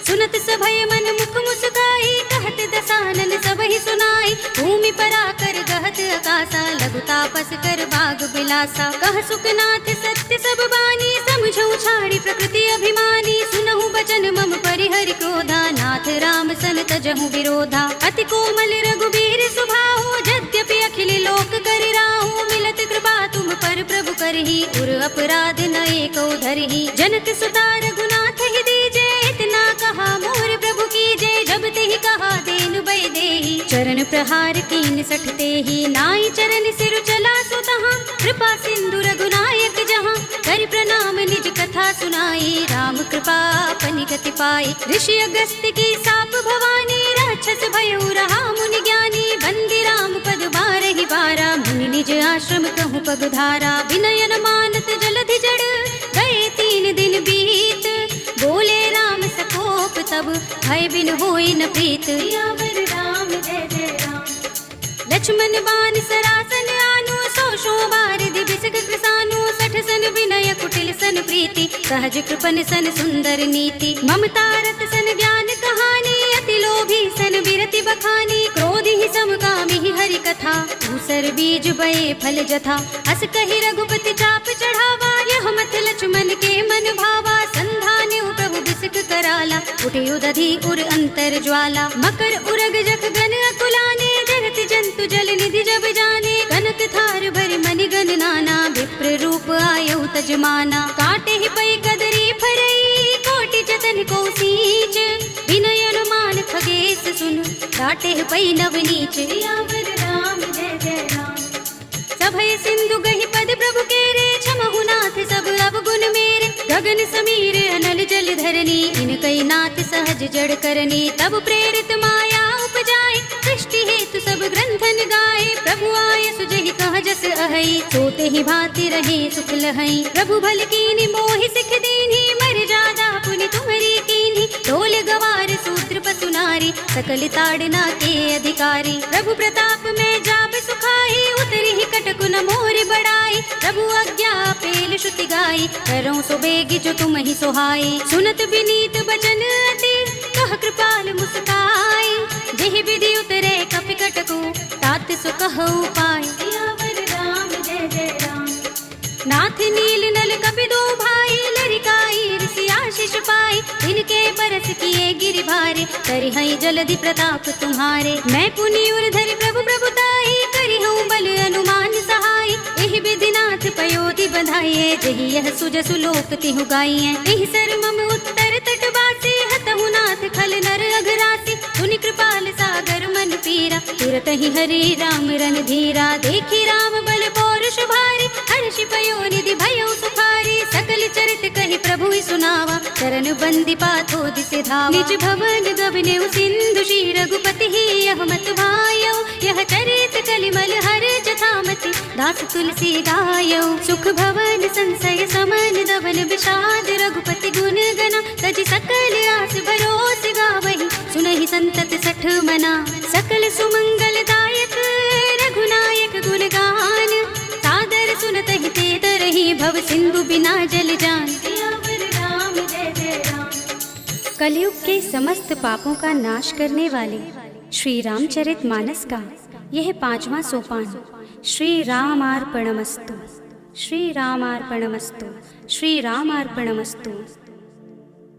सुनत सभय मन मुख मुस्काई, कहत दसानन सबहि सुनाई। भूमि पराकर गहत आकाशा, लघु तापस कर बाग बिलासा। कह सुखनाथ सत्य सब बानी, समझऊ छाड़ी प्रकृति अभिमानी। सुनहु बचन मम परिहरि क्रोधा, नाथ राम सन तजहु विरोधा। अति कोमल रघुबीर सुभाऊ, यद्यपि अखिल लोक करि राहु। मिलत कृपा तुम पर प्रभु करही, उर अपराध न एको धरही। जनक सुता रघुनाथ ही दीजे, इतना कहा मोर प्रभु की जय। जब ते ही कहा देनु बै देही, चरण प्रहार कीन 60 तेहि। नाई चरण सिर चला सो तहाँ, कृपा सिंधु रघुनायक जहाँ। कर प्रणाम निज कथा सुनाई, राम कृपा अपनी गति पाई। ऋषि अगस्त्य की साप भवानी, राक्षस भयउ रहा मुनि ज्ञानी। बंदी राम पद बारहि बारा, मुनि निज आश्रम कहूँ पगधारा। विनयन मानत जलधि जड़, गए 3 दिन बीत। बोले राम सकोप तब, भय बिन होई न प्रीत। सियावर राम जय जय राम। लक्ष्मण बान सरासन आनु, सौ शोभारिधि बिसक कृसानु। 60 सन विनय कुटिल सन प्रीति, सहज कृपन सन सुंदर नीति। ममता रत सन ज्ञान कहानी, अति लोभी सन बिरति बखानी। क्रोधि ही समकामी ही हरि कथा, दूसर बीज बये फल जथा। अस कहि रघुपति चाप चढ़ावा, यह मत लक्ष्मण के मन भावा। संधान्यु प्रभु बिसक कराला, उठे उदधि उर अंतर ज्वाला। मकर उरग जख गन अकुलाने, जगत जंतु जल निधि जब जाने। कनक थार भरि मनि गण नाना, विप्र रूप आयु तजमाना। काटे ही पै कदरी फरई, कोटि जतन को सींच। विनय अनुमान खगेश सुन, काटे ही पै नवनीच। सियावर राम जय जय राम। सभय सिंधु गहि पद प्रभु केरे, क्षमहु नाथ सब अवगुण मेरे। गगन समीर अनल जल धरनी, इनकई नाथ सहज जड़ करनी। तब प्रेरित माया उपजाए, सृष्टि हेतु सब ग्रंथन गाए। प्रभु आय सुजहि कह जस अहै, सोते ही भांति रहे सुख लहै। प्रभु भल कीन्हि मोहि सिख दीन्हि, मर जादा पुनि तुम्हरी कीन्हि। ढोल गवार सूत्र पसु नारी, सकल ताड़ना के अधिकारी। प्रभु प्रताप में जाप सुखाई, उतरि ही कटकु न मोर बड़ाई। प्रभु आज्ञा पेल श्रुति गाई, करऊँ सो बेगी जो तुम ही सोहाई। सुनत विनीत बचन अति, कह कृपाल मुस्काई। जेहि विधि उतरे कपि कटकु, तात सो कहु पाय। सियावर राम जय जय राम। नाथ नील नल कपि दो भाई, लरिकाई ऋषि आशीष पाई। इनके परस किए गिरि भारे, करिहई जलधि प्रताप तुम्हारे। मैं पुनि उर धरि प्रभु प्रभुताई, करिहऊँ बल अनुमान सहाय। एहि विधि नाथ पयोधि बंधाइए, जेहि यह सुजसु लोक तिहु गाइए। एहि सर मम उत्तर तट बासी, हतहु नाथ खल नर अघरासी। सुनि कृपाल सागर मन पीरा, तुरत ही हरि राम रन धीरा। देखी राम बल पौरुष भारी, हर्षि पयो निधि भयो सुखारी। सकल चरित कहि प्रभु सुनावा, चरण बंदी पाथो दिसि धावा। निज भवन गबनेउ सिंधु, श्री रघुपति ही यह मत भायो। यह चरित कलिमल हर जथामति, दास तुलसी गायो। सुख भवन संशय समन, धवन विषाद रघुपति गुण गना। तज सकल आस भरोस गावहि, सुनहि संतत 60 मना। सकल सुमंगल दायक, रघुनायक गुण गान। सादर सुनत ही ते तरहि, भव सिंधु बिना जल जान। सियावर राम जय जय राम। कलयुग के समस्त पापों का नाश करने वाले श्री रामचरितमानस का यह 5वां सोपान श्री रामार्पणमस्तु, श्री रामार्पणमस्तु, श्री रामार्पणमस्तु।